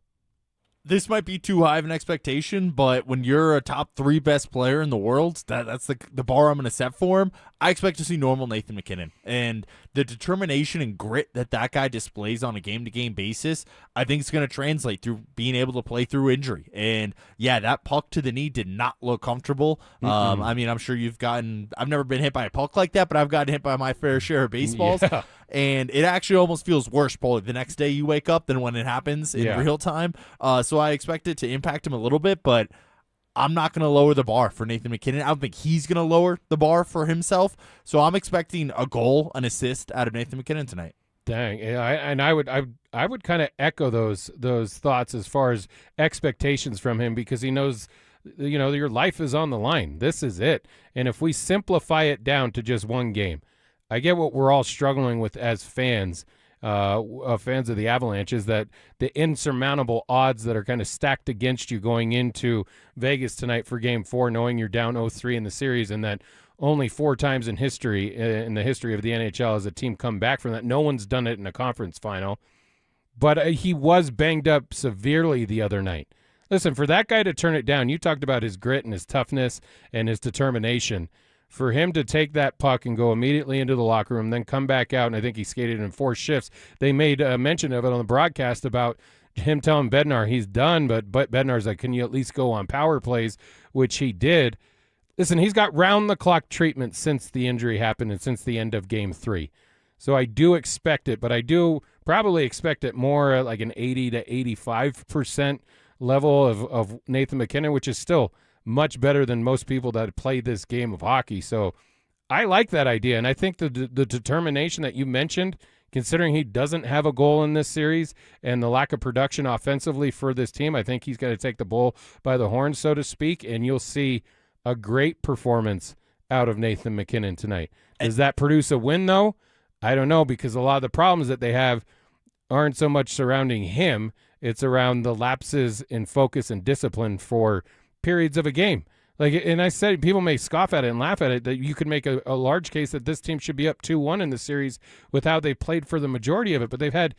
This might be too high of an expectation, but when you're a top 3 best player in the world, that's the bar I'm going to set for him. I expect to see normal Nathan MacKinnon. And the determination and grit that guy displays on a game-to-game basis, I think it's going to translate through being able to play through injury. And, yeah, that puck to the knee did not look comfortable. I mean, I'm sure I've never been hit by a puck like that, but I've gotten hit by my fair share of baseballs. Yeah. And it actually almost feels worse probably the next day you wake up than when it happens in real time. So I expect it to impact him a little bit, but I'm not going to lower the bar for Nathan MacKinnon. I don't think he's going to lower the bar for himself. So I'm expecting a goal, an assist out of Nathan MacKinnon tonight. Dang, I would kind of echo those thoughts as far as expectations from him, because he knows, your life is on the line. This is it. And if we simplify it down to just one game, I get what we're all struggling with as fans of the Avalanche, is that the insurmountable odds that are kind of stacked against you going into Vegas tonight for Game 4, knowing you're down 0-3 in the series, and that only 4 times in the history of the NHL has a team come back from that. No one's done it in a conference final. But he was banged up severely the other night. Listen, for that guy to turn it down, you talked about his grit and his toughness and his determination. For him to take that puck and go immediately into the locker room, then come back out, and I think he skated in 4 shifts. They made a mention of it on the broadcast about him telling Bednar he's done, but Bednar's like, can you at least go on power plays, which he did. Listen, he's got round-the-clock treatment since the injury happened and since the end of Game 3. So I do expect it, but I do probably expect it more like an 80 to 85% level of Nathan MacKinnon, which is still much better than most people that play this game of hockey. So I like that idea, and I think the determination that you mentioned, considering he doesn't have a goal in this series and the lack of production offensively for this team, I think he's got to take the bull by the horns, so to speak, and you'll see a great performance out of Nathan MacKinnon tonight. Does that produce a win, though? I don't know, because a lot of the problems that they have aren't so much surrounding him. It's around the lapses in focus and discipline for periods of a game. And I said, people may scoff at it and laugh at it, that you could make a large case that this team should be up 2-1 in the series with how they played for the majority of it. But they've had,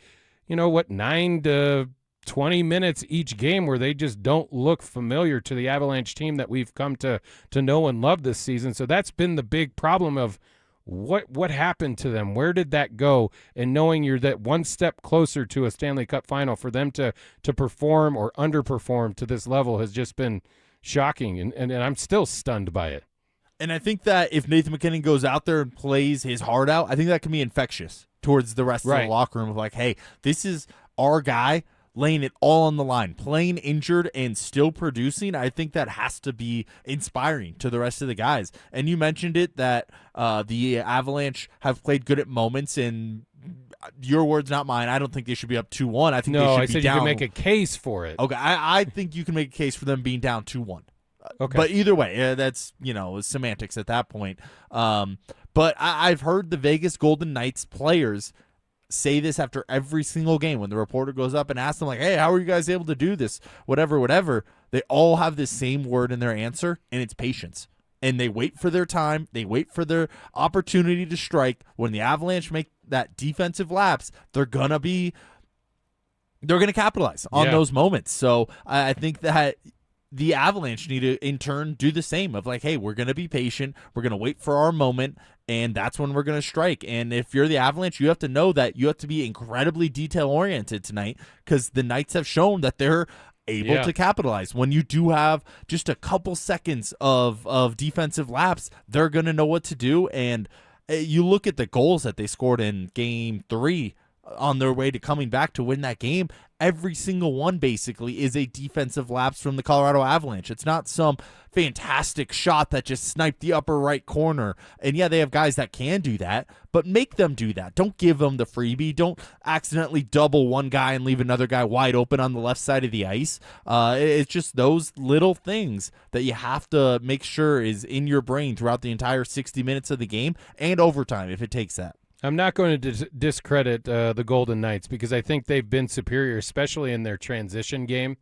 9 to 20 minutes each game where they just don't look familiar to the Avalanche team that we've come to know and love this season. So that's been the big problem of what happened to them? Where did that go? And knowing you're that one step closer to a Stanley Cup final, for them to perform or underperform to this level has just been shocking, and I'm still stunned by it. And I think that if Nathan MacKinnon goes out there and plays his heart out, I think that can be infectious towards the rest of the locker room of like, hey, this is our guy laying it all on the line, playing injured and still producing. I think that has to be inspiring to the rest of the guys. And you mentioned it, that the Avalanche have played good at moments, and your words, not mine. I don't think they should be up 2-1. I think they should be down. You can make a case for it. Okay, I think you can make a case for them being down 2-1. Okay. But either way, that's, semantics at that point. But I've heard the Vegas Golden Knights players say this after every single game when the reporter goes up and asks them, like, hey, how are you guys able to do this? Whatever. They all have the same word in their answer, and it's patience. And they wait for their time. They wait for their opportunity to strike. When the Avalanche make that defensive lapse, they're going to capitalize on those moments. So I think that the Avalanche need to, in turn, do the same of like, hey, we're going to be patient. We're going to wait for our moment, and that's when we're going to strike. And if you're the Avalanche, you have to know that you have to be incredibly detail-oriented tonight because the Knights have shown that they're able to capitalize. When you do have just a couple seconds of defensive lapse, they're going to know what to do. And you look at the goals that they scored in Game 3 on their way to coming back to win that game, every single one basically is a defensive lapse from the Colorado Avalanche. It's not some fantastic shot that just sniped the upper right corner. And yeah, they have guys that can do that, but make them do that. Don't give them the freebie. Don't accidentally double one guy and leave another guy wide open on the left side of the ice. It's just those little things that you have to make sure is in your brain throughout the entire 60 minutes of the game and overtime if it takes that. I'm not going to discredit the Golden Knights because I think they've been superior, especially in their transition game,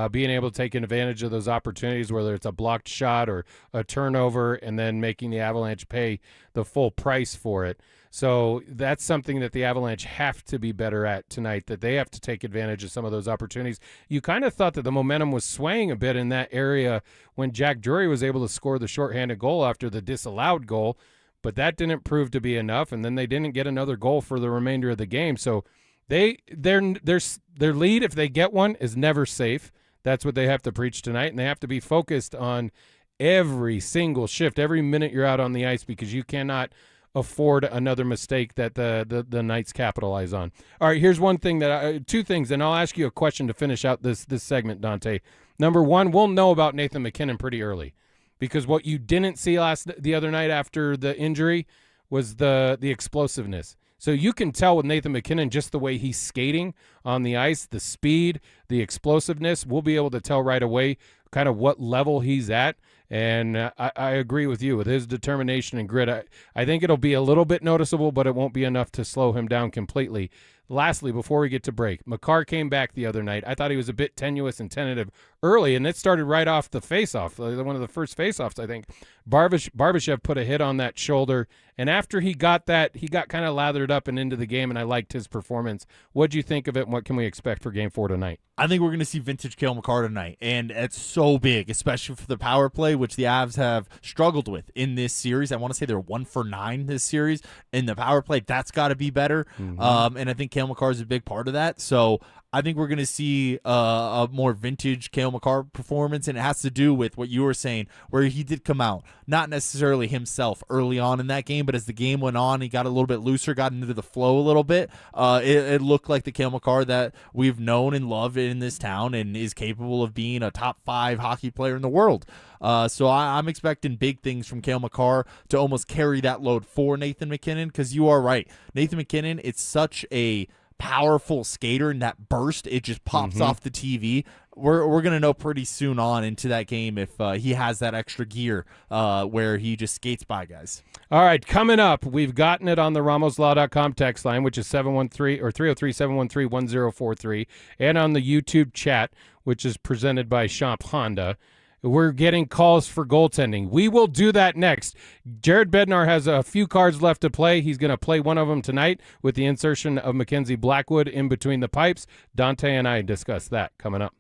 being able to take advantage of those opportunities, whether it's a blocked shot or a turnover, and then making the Avalanche pay the full price for it. So that's something that the Avalanche have to be better at tonight, that they have to take advantage of some of those opportunities. You kind of thought that the momentum was swaying a bit in that area when Jack Drury was able to score the shorthanded goal after the disallowed goal, but that didn't prove to be enough, and then they didn't get another goal for the remainder of the game. So their lead, if they get one, is never safe. That's what they have to preach tonight, and they have to be focused on every single shift, every minute you're out on the ice, because you cannot afford another mistake that the Knights capitalize on. All right, here's one thing two things, and I'll ask you a question to finish out this segment, Dante. Number one, we'll know about Nathan MacKinnon pretty early, because what you didn't see the other night after the injury was the explosiveness. So you can tell with Nathan MacKinnon just the way he's skating on the ice, the speed, the explosiveness. We'll be able to tell right away kind of what level he's at. And I agree with you. With his determination and grit, I think it'll be a little bit noticeable, but it won't be enough to slow him down completely. Lastly, before we get to break, Makar came back the other night. I thought he was a bit tenuous and tentative early, and it started right off the face-off. One of the first face-offs, I think. Barbashev put a hit on that shoulder, and after he got that, he got kind of lathered up and into the game, and I liked his performance. What do you think of it, and what can we expect for Game 4 tonight? I think we're going to see vintage Cale Makar tonight, and it's so big, especially for the power play, which the Avs have struggled with in this series. I want to say they're 1 for 9 this series in the power play. That's got to be better, and I think Cale Makar is a big part of that. So I think we're going to see a more vintage Cale Makar performance, and it has to do with what you were saying, where he did come out, not necessarily himself early on in that game, but as the game went on, he got a little bit looser, got into the flow a little bit. It looked like the Cale Makar that we've known and loved in this town and is capable of being a top 5 hockey player in the world. So I'm expecting big things from Cale Makar to almost carry that load for Nathan MacKinnon, because you are right. Nathan MacKinnon, it's such a powerful skater, and that burst, it just pops off the TV. We're going to know pretty soon on into that game if he has that extra gear where he just skates by guys. All right, coming up, we've gotten it on the RamosLaw.com text line, which is 303-713-1043, and on the YouTube chat, which is presented by Champ Honda. We're getting calls for goaltending. We will do that next. Jared Bednar has a few cards left to play. He's going to play one of them tonight with the insertion of Mackenzie Blackwood in between the pipes. Dante and I discuss that coming up.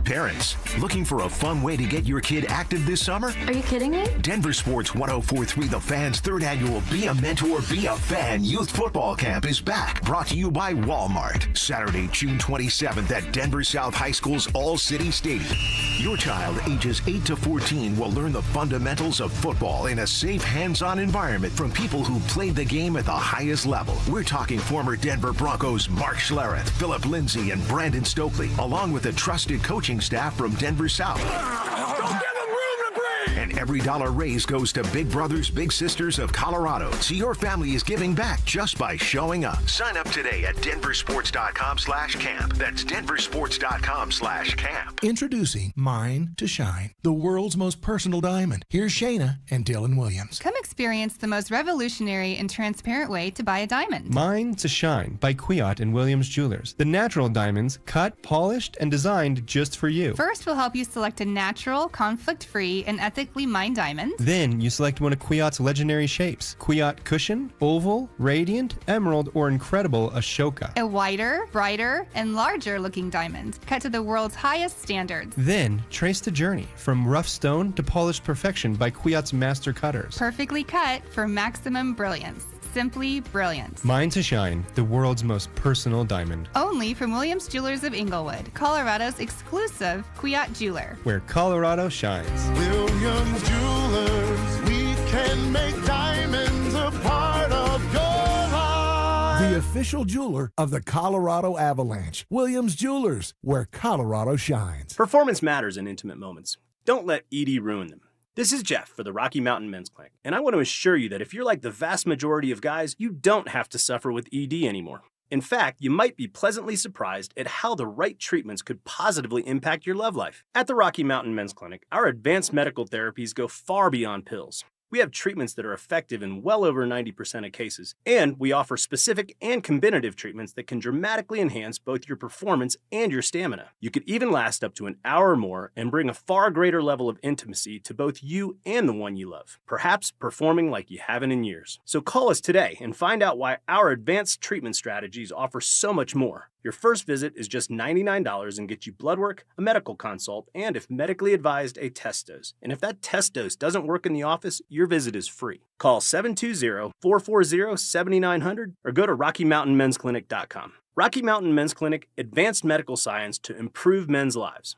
Parents, looking for a fun way to get your kid active this summer? Are you kidding me? DenverSports 104.3 The Fan's third annual Be a Mentor, Be a Fan Youth Football Camp is back. Brought to you by Walmart. Saturday, June 27th at Denver South High School's All-City Stadium. Your child, ages 8 to 14, will learn the fundamentals of football in a safe, hands-on environment from people who played the game at the highest level. We're talking former Denver Broncos Mark Schlereth, Philip Lindsay, and Brandon Stokely, along with a trusted coaching staff from Denver South. Don't give him room to breathe! And Every dollar raised goes to Big Brothers Big Sisters of Colorado, so your family is giving back just by showing up. Sign up today at DenverSports.com/camp. That's DenverSports.com/camp. Introducing Mine to Shine, the world's most personal diamond. Here's Shayna and Dylan Williams. Come experience the most revolutionary and transparent way to buy a diamond. Mine to Shine by Kwiat and Williams Jewelers. The natural diamonds cut, polished, and designed just for you. First, we'll help you select a natural, conflict-free, and ethically mined diamond. Then you select one of Kwiat's legendary shapes. Kwiat Cushion, Oval, Radiant, Emerald, or Incredible Ashoka. A whiter, brighter, and larger looking diamond, cut to the world's highest standards. Then trace the journey from rough stone to polished perfection by Kwiat's master cutters. Perfectly cut for maximum brilliance. Simply brilliant. Mine to Shine, the world's most personal diamond. Only from Williams Jewelers of Inglewood, Colorado's exclusive Kwiat jeweler. Where Colorado shines. Williams Jewelers, we can make diamonds a part of your life. The official jeweler of the Colorado Avalanche. Williams Jewelers, where Colorado shines. Performance matters in intimate moments. Don't let ED ruin them. This is Jeff for the Rocky Mountain Men's Clinic, and I want to assure you that if you're like the vast majority of guys, you don't have to suffer with ED anymore. In fact, you might be pleasantly surprised at how the right treatments could positively impact your love life. At the Rocky Mountain Men's Clinic, our advanced medical therapies go far beyond pills. We have treatments that are effective in well over 90% of cases, and we offer specific and combinative treatments that can dramatically enhance both your performance and your stamina. You could even last up to an hour or more and bring a far greater level of intimacy to both you and the one you love, perhaps performing like you haven't in years. So call us today and find out why our advanced treatment strategies offer so much more. Your first visit is just $99 and gets you blood work, a medical consult, and if medically advised, a test dose. And if that test dose doesn't work in the office, your visit is free. Call 720-440-7900 or go to RockyMountainMen'sClinic.com. Rocky Mountain Men's Clinic, advanced medical science to improve men's lives.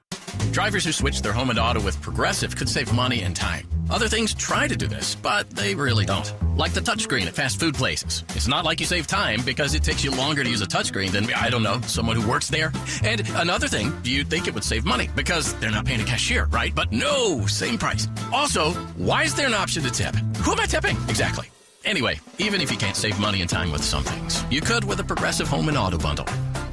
Drivers who switch their home and auto with Progressive could save money and time. Other things try to do this, but they really don't. Like the touchscreen at fast food places. It's not like you save time because it takes you longer to use a touchscreen than, I don't know, someone who works there. And another thing, you'd think it would save money because they're not paying a cashier, right? But no, same price. Also, why is there an option to tip? Who am I tipping? Exactly. Anyway, even if you can't save money and time with some things, you could with a Progressive home and auto bundle.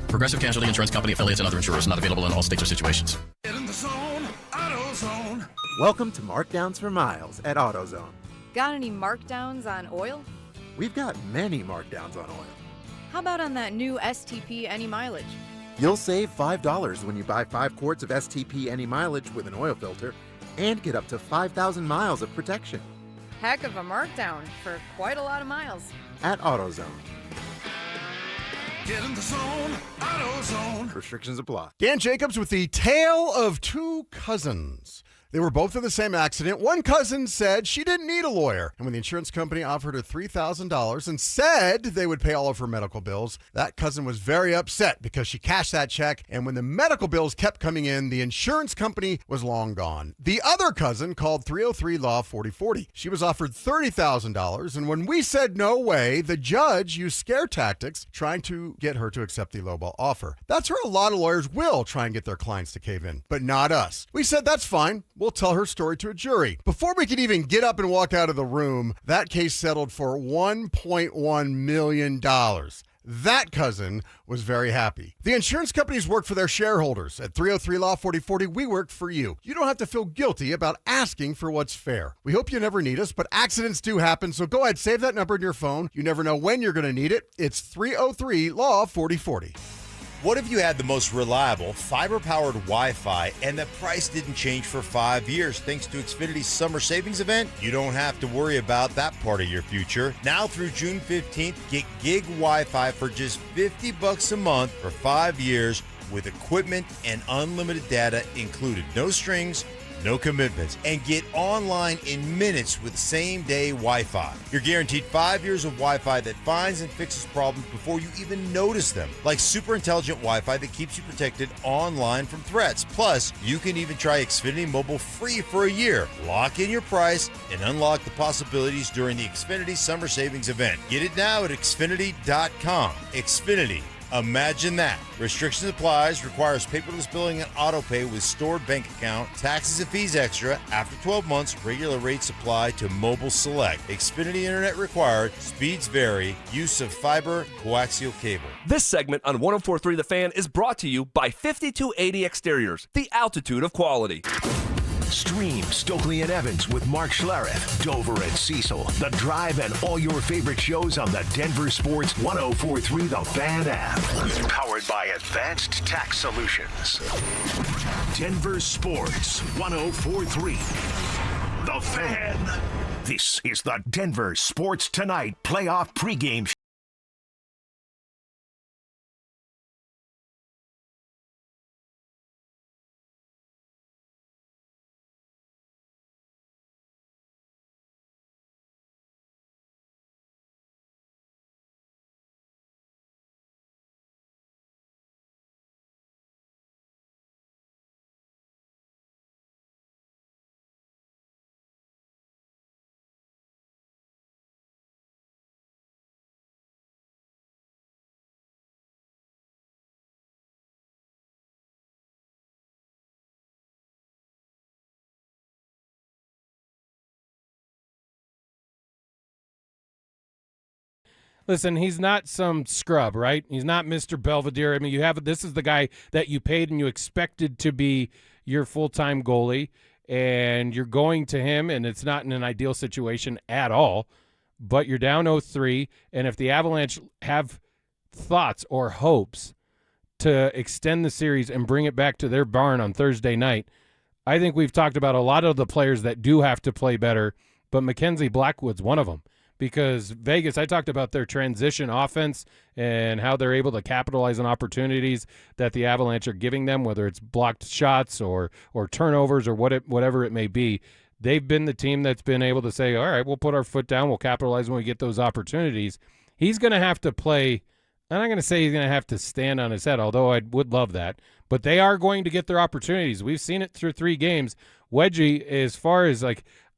Progressive Casualty Insurance Company, affiliates, and other insurers. Not available in all states or situations. Get in the zone, AutoZone. Welcome to Markdowns for Miles at AutoZone. Got any markdowns on oil? We've got many markdowns on oil. How about on that new STP Any Mileage? You'll save $5 when you buy 5 quarts of STP Any Mileage with an oil filter and get up to 5,000 miles of protection. Heck of a markdown for quite a lot of miles. At AutoZone. Get in the zone, AutoZone. Restrictions apply. Dan Jacobs with the tale of two cousins. They were both in the same accident. One cousin said she didn't need a lawyer. And when the insurance company offered her $3,000 and said they would pay all of her medical bills, that cousin was very upset because she cashed that check. And when the medical bills kept coming in, the insurance company was long gone. The other cousin called 303 Law 4040. She was offered $30,000. And when we said no way, the judge used scare tactics trying to get her to accept the lowball offer. That's where a lot of lawyers will try and get their clients to cave in, but not us. We said that's fine. We'll tell her story to a jury. Before we could even get up and walk out of the room, that case settled for $1.1 million. That cousin was very happy. The insurance companies work for their shareholders. At 303 Law 4040, we work for you. You don't have to feel guilty about asking for what's fair. We hope you never need us, but accidents do happen, so go ahead, save that number in your phone. You never know when you're going to need it. It's 303 Law 4040. What if you had the most reliable, fiber-powered Wi-Fi and the price didn't change for 5 years thanks to Xfinity's summer savings event? You don't have to worry about that part of your future. Now through June 15th, get gig Wi-Fi for just $50 a month for 5 years with equipment and unlimited data included. No strings, no commitments, and get online in minutes with same-day Wi-Fi. You're guaranteed 5 years of Wi-Fi that finds and fixes problems before you even notice them, like super intelligent Wi-Fi that keeps you protected online from threats. Plus, you can even try Xfinity Mobile free for a year. Lock in your price and unlock the possibilities during the Xfinity Summer Savings Event. Get it now at Xfinity.com. Xfinity. Imagine that. Restrictions applies, requires paperless billing and auto pay with stored bank account, taxes and fees extra. After 12 months, regular rates apply to mobile select. Xfinity internet required, speeds vary, use of fiber, coaxial cable. This segment on 104.3 The Fan is brought to you by 5280 Exteriors, the altitude of quality. Stream Stokely and Evans with Mark Schlereth, Dover and Cecil, The Drive, and all your favorite shows on the Denver Sports 104.3 The Fan app. Powered by Advanced Tax Solutions. Denver Sports 104.3 The Fan. This is the Denver Sports Tonight playoff pregame show. Listen, he's not some scrub, right? He's not Mr. Belvedere. I mean, this is the guy that you paid and you expected to be your full-time goalie, and you're going to him, and it's not in an ideal situation at all, but you're down 0-3, and if the Avalanche have thoughts or hopes to extend the series and bring it back to their barn on Thursday night, I think we've talked about a lot of the players that do have to play better, but Mackenzie Blackwood's one of them. Because Vegas, I talked about their transition offense and how they're able to capitalize on opportunities that the Avalanche are giving them, whether it's blocked shots or turnovers or whatever it may be. They've been the team that's been able to say, all right, we'll put our foot down, we'll capitalize when we get those opportunities. He's going to have to play, I'm not going to say he's going to have to stand on his head, although I would love that. But they are going to get their opportunities. We've seen it through 3 games. Wedgie, as far as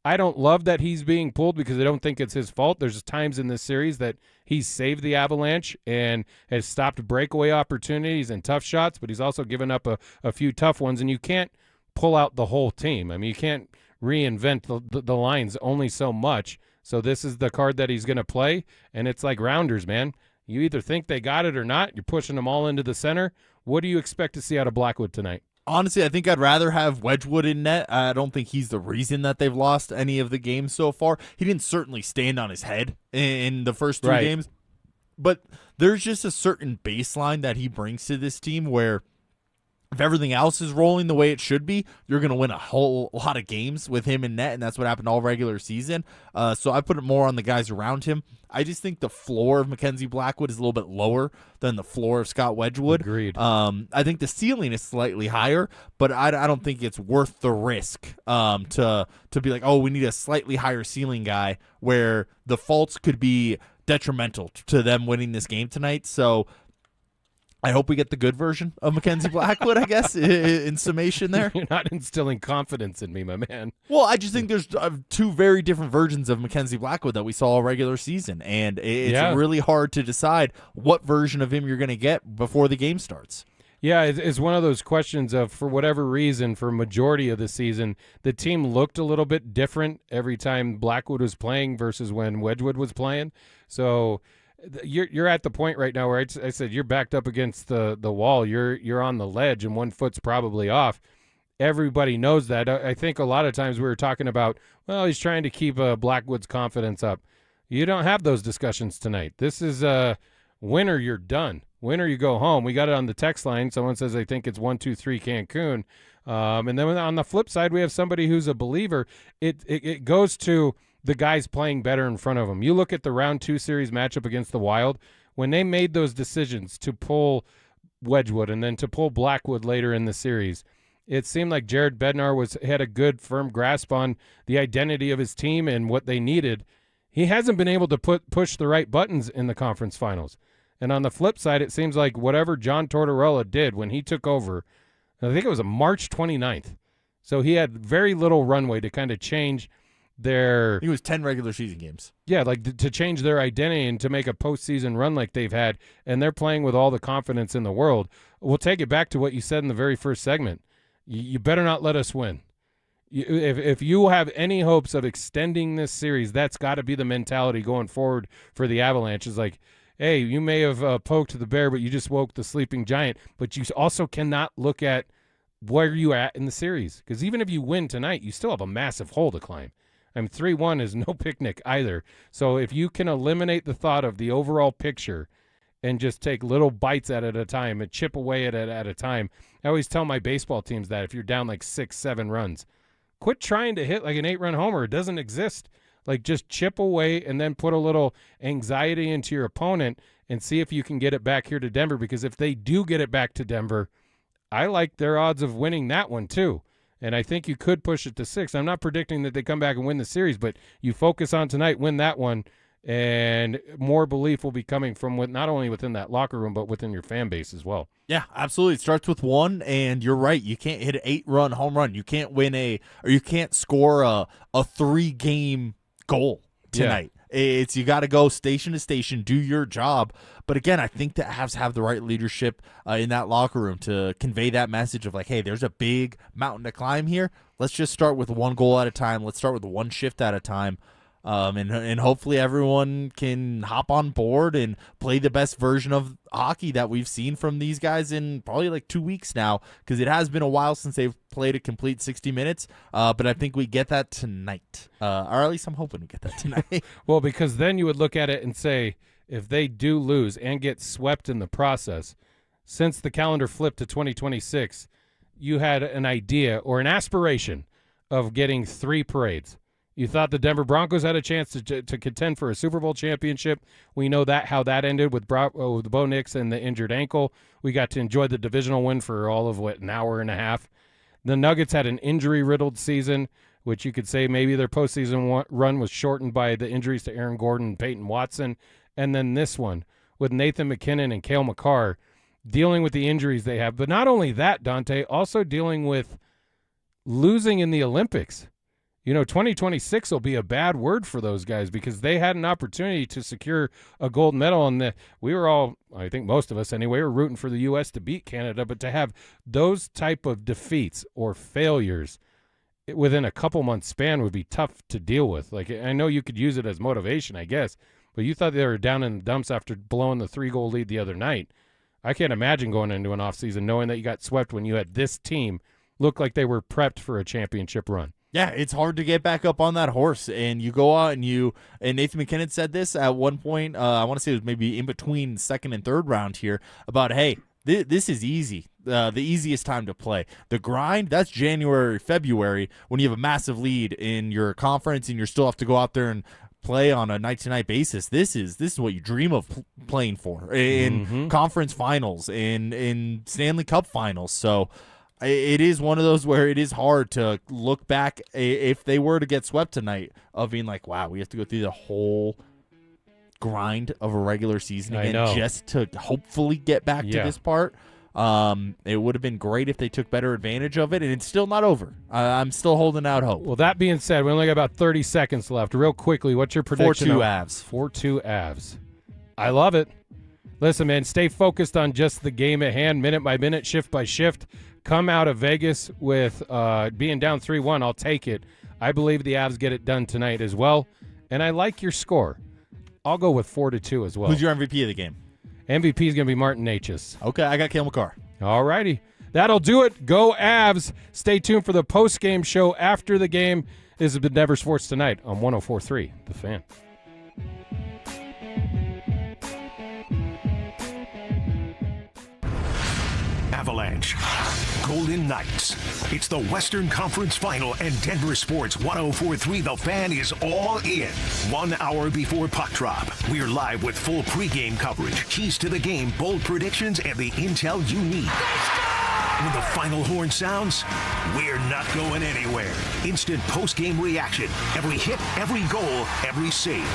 I don't love that he's being pulled because I don't think it's his fault. There's times in this series that he's saved the Avalanche and has stopped breakaway opportunities and tough shots, but he's also given up a few tough ones, and you can't pull out the whole team. I mean, you can't reinvent the lines only so much. So this is the card that he's going to play, and it's like rounders, man. You either think they got it or not. You're pushing them all into the center. What do you expect to see out of Blackwood tonight? Honestly, I think I'd rather have Wedgwood in net. I don't think he's the reason that they've lost any of the games so far. He didn't certainly stand on his head in the first 2 games. But there's just a certain baseline that he brings to this team where if everything else is rolling the way it should be, you're going to win a whole lot of games with him in net, and that's what happened all regular season. So I put it more on the guys around him. I just think the floor of Mackenzie Blackwood is a little bit lower than the floor of Scott Wedgwood. Agreed. I think the ceiling is slightly higher, but I don't think it's worth the risk to be like, oh, we need a slightly higher ceiling guy where the faults could be detrimental to them winning this game tonight. So I hope we get the good version of Mackenzie Blackwood, I guess, in summation there. You're not instilling confidence in me, my man. Well, I just think there's 2 very different versions of Mackenzie Blackwood that we saw all regular season, and it's really hard to decide what version of him you're going to get before the game starts. Yeah, it's one of those questions of, for whatever reason, for majority of the season, the team looked a little bit different every time Blackwood was playing versus when Wedgwood was playing. So you're at the point right now where I said you're backed up against the wall. You're on the ledge, and one foot's probably off. Everybody knows that. I think a lot of times we were talking about, well, he's trying to keep Blackwood's confidence up. You don't have those discussions tonight. This is winner, you're done. Winner, you go home. We got it on the text line. Someone says they think it's 1-2-3 Cancun. And then on the flip side, we have somebody who's a believer. It goes to the guys playing better in front of them. You look at the round 2 series matchup against the Wild, when they made those decisions to pull Wedgwood and then to pull Blackwood later in the series, it seemed like Jared Bednar had a good, firm grasp on the identity of his team and what they needed. He hasn't been able to push the right buttons in the conference finals. And on the flip side, it seems like whatever John Tortorella did when he took over, I think it was a March 29th. So he had very little runway to kind of change their... It was 10 regular season games. Yeah, like to change their identity and to make a postseason run like they've had, and they're playing with all the confidence in the world. We'll take it back to what you said in the very first segment. You better not let us win. If you have any hopes of extending this series, that's got to be the mentality going forward for the Avalanche. Is like, hey, you may have poked the bear, but you just woke the sleeping giant. But you also cannot look at where you at in the series, because even if you win tonight, you still have a massive hole to climb. I mean, 3-1 is no picnic either. So if you can eliminate the thought of the overall picture and just take little bites at it at a time and chip away at it at a time. I always tell my baseball teams that if you're down like 6-7 runs, quit trying to hit like an 8-run homer. It doesn't exist. Like, just chip away and then put a little anxiety into your opponent and see if you can get it back here to Denver, because if they do get it back to Denver, I like their odds of winning that one too. And I think you could push it to 6. I'm not predicting that they come back and win the series, but you focus on tonight, win that one, and more belief will be coming from not only within that locker room, but within your fan base as well. Yeah, absolutely. It starts with 1, and you're right. You can't hit an 8-run home run. You can't you can't score a 3-game goal tonight. Yeah. You got to go station to station, do your job. But again, I think the Avs have the right leadership in that locker room to convey that message of like, hey, there's a big mountain to climb here. Let's just start with 1 goal at a time. Let's start with 1 shift at a time. And hopefully everyone can hop on board and play the best version of hockey that we've seen from these guys in probably like 2 weeks now, because it has been a while since they've played a complete 60 minutes. But I think we get that tonight, or at least I'm hoping we get that tonight. Well, because then you would look at it and say, if they do lose and get swept in the process, since the calendar flipped to 2026, you had an idea or an aspiration of getting 3 parades. You thought the Denver Broncos had a chance to contend for a Super Bowl championship. We know how that ended with Bo Nix and the injured ankle. We got to enjoy the divisional win for all of, an hour and a half. The Nuggets had an injury-riddled season, which you could say maybe their postseason run was shortened by the injuries to Aaron Gordon and Peyton Watson. And then this one with Nathan McKinnon and Cale Makar dealing with the injuries they have. But not only that, Dante, also dealing with losing in the Olympics. 2026 will be a bad word for those guys, because they had an opportunity to secure a gold medal, and we were all, I think most of us anyway, were rooting for the U.S. to beat Canada, but to have those type of defeats or failures within a couple months span would be tough to deal with. Like, I know you could use it as motivation, I guess, but you thought they were down in the dumps after blowing the 3-goal lead the other night. I can't imagine going into an offseason knowing that you got swept when you had this team look like they were prepped for a championship run. Yeah, it's hard to get back up on that horse, and you go out and Nathan McKinnon said this at one point, I want to say it was maybe in between 2nd and 3rd round here, about, hey, this is easy, the easiest time to play. The grind, that's January, February, when you have a massive lead in your conference and you still have to go out there and play on a night-to-night basis. This is what you dream of playing for in conference finals, in Stanley Cup finals. So it is one of those where it is hard to look back if they were to get swept tonight of being like, wow, we have to go through the whole grind of a regular season again just to hopefully get back to this part. It would have been great if they took better advantage of it, and it's still not over. I'm still holding out hope. Well, that being said, we only got about 30 seconds left. Real quickly, what's your prediction? 4-2 Avs. 4-2 Avs. I love it. Listen, man, stay focused on just the game at hand, minute by minute, shift by shift. Come out of Vegas with being down 3-1. I'll take it. I believe the Avs get it done tonight as well, and I like your score. I'll go with 4-2 as well. Who's your MVP of the game? MVP is going to be Martin Necas. Okay, I got Cale Makar. All righty. That'll do it. Go Avs. Stay tuned for the post-game show after the game. This has been DenverSports Tonight on 104.3 The Fan. Avalanche, Golden Knights. It's the Western Conference Final, and DenverSports 104.3 The Fan is all in. 1 hour before puck drop, we're live with full pregame coverage, keys to the game, bold predictions, and the intel you need. When the final horn sounds, we're not going anywhere. Instant post-game reaction. Every hit, every goal, every save.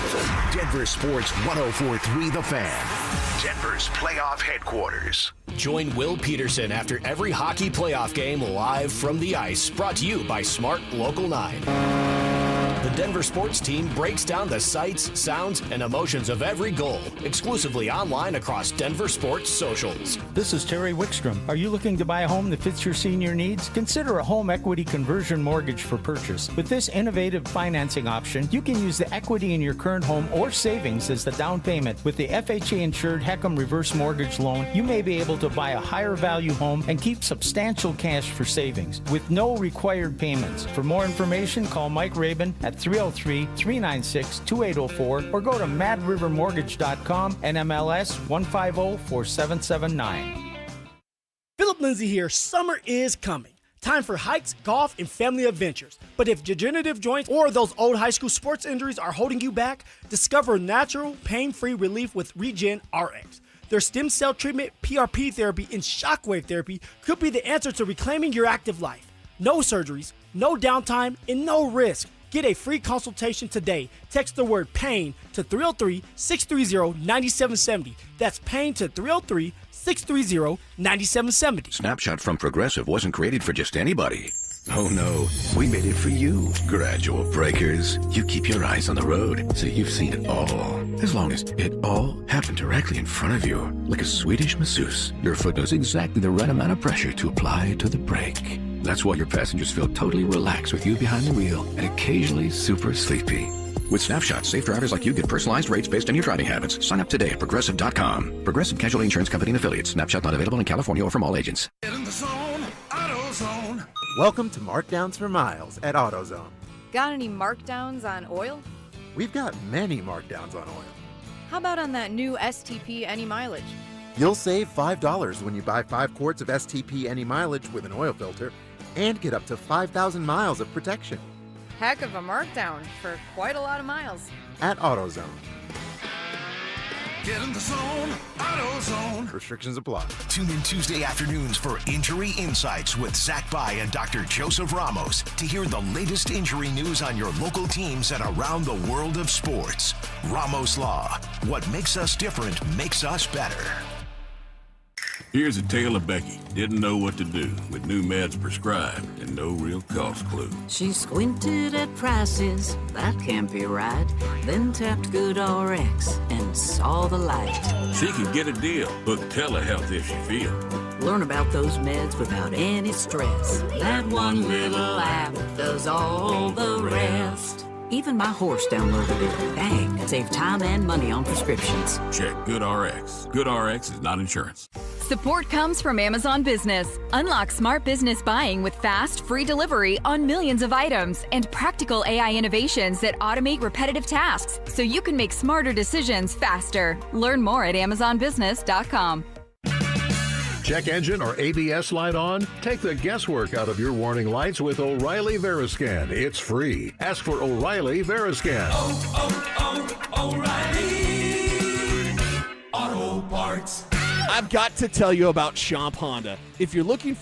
DenverSports 104.3 The Fan. Denver's playoff headquarters. Join Will Peterson after every hockey playoff game live from the ice. Brought to you by Smart Local 9. The DenverSports team breaks down the sights, sounds, and emotions of every goal, exclusively online across DenverSports socials. This is Terry Wickstrom. Are you looking to buy a home that fits your senior needs? Consider a home equity conversion mortgage for purchase. With this innovative financing option, you can use the equity in your current home or savings as the down payment. With the FHA-insured Heckham Reverse Mortgage Loan, you may be able to buy a higher value home and keep substantial cash for savings with no required payments. For more information, call Mike Rabin at 303-396-2804 or go to madrivermortgage.com and MLS 150-4779. Philip Lindsay here. Summer is coming. Time for hikes, golf, and family adventures. But if degenerative joints or those old high school sports injuries are holding you back, discover natural, pain-free relief with Regen RX. Their stem cell treatment, PRP therapy, and shockwave therapy could be the answer to reclaiming your active life. No surgeries, no downtime, and no risk. Get a free consultation today. Text the word PAIN to 303-630-9770. That's PAIN to 303-630-9770. Snapshot from Progressive wasn't created for just anybody. Oh no, we made it for you. Gradual breakers. You keep your eyes on the road, so you've seen it all. As long as it all happened directly in front of you, like a Swedish masseuse, your foot knows exactly the right amount of pressure to apply to the brake. That's why your passengers feel totally relaxed with you behind the wheel and occasionally super sleepy. With Snapshot, safe drivers like you get personalized rates based on your driving habits. Sign up today at Progressive.com. Progressive Casualty Insurance Company and Affiliates. Snapshot not available in California or from all agents. Get in the zone, AutoZone. Welcome to Markdowns for Miles at AutoZone. Got any markdowns on oil? We've got many markdowns on oil. How about on that new STP Any Mileage? You'll save $5 when you buy 5 quarts of STP Any Mileage with an oil filter and get up to 5,000 miles of protection. Heck of a markdown for quite a lot of miles. At AutoZone. Get in the zone, AutoZone. Restrictions apply. Tune in Tuesday afternoons for Injury Insights with Zach Bai and Dr. Joseph Ramos to hear the latest injury news on your local teams and around the world of sports. Ramos Law. What makes us different makes us better. Here's a tale of Becky. Didn't know what to do with new meds prescribed and no real cost clue. She squinted at prices, that can't be right. Then tapped GoodRx and saw the light. She can get a deal. Book telehealth if she feels. Learn about those meds without any stress. That one little app does all the rest. Even my horse downloaded it. Dang, save time and money on prescriptions. Check GoodRx. GoodRx is not insurance. Support comes from Amazon Business. Unlock smart business buying with fast, free delivery on millions of items and practical AI innovations that automate repetitive tasks so you can make smarter decisions faster. Learn more at AmazonBusiness.com. Check engine or ABS light on? Take the guesswork out of your warning lights with O'Reilly Veriscan. It's free. Ask for O'Reilly Veriscan. O'Reilly Auto Parts. I've got to tell you about Shop Honda. If you're looking for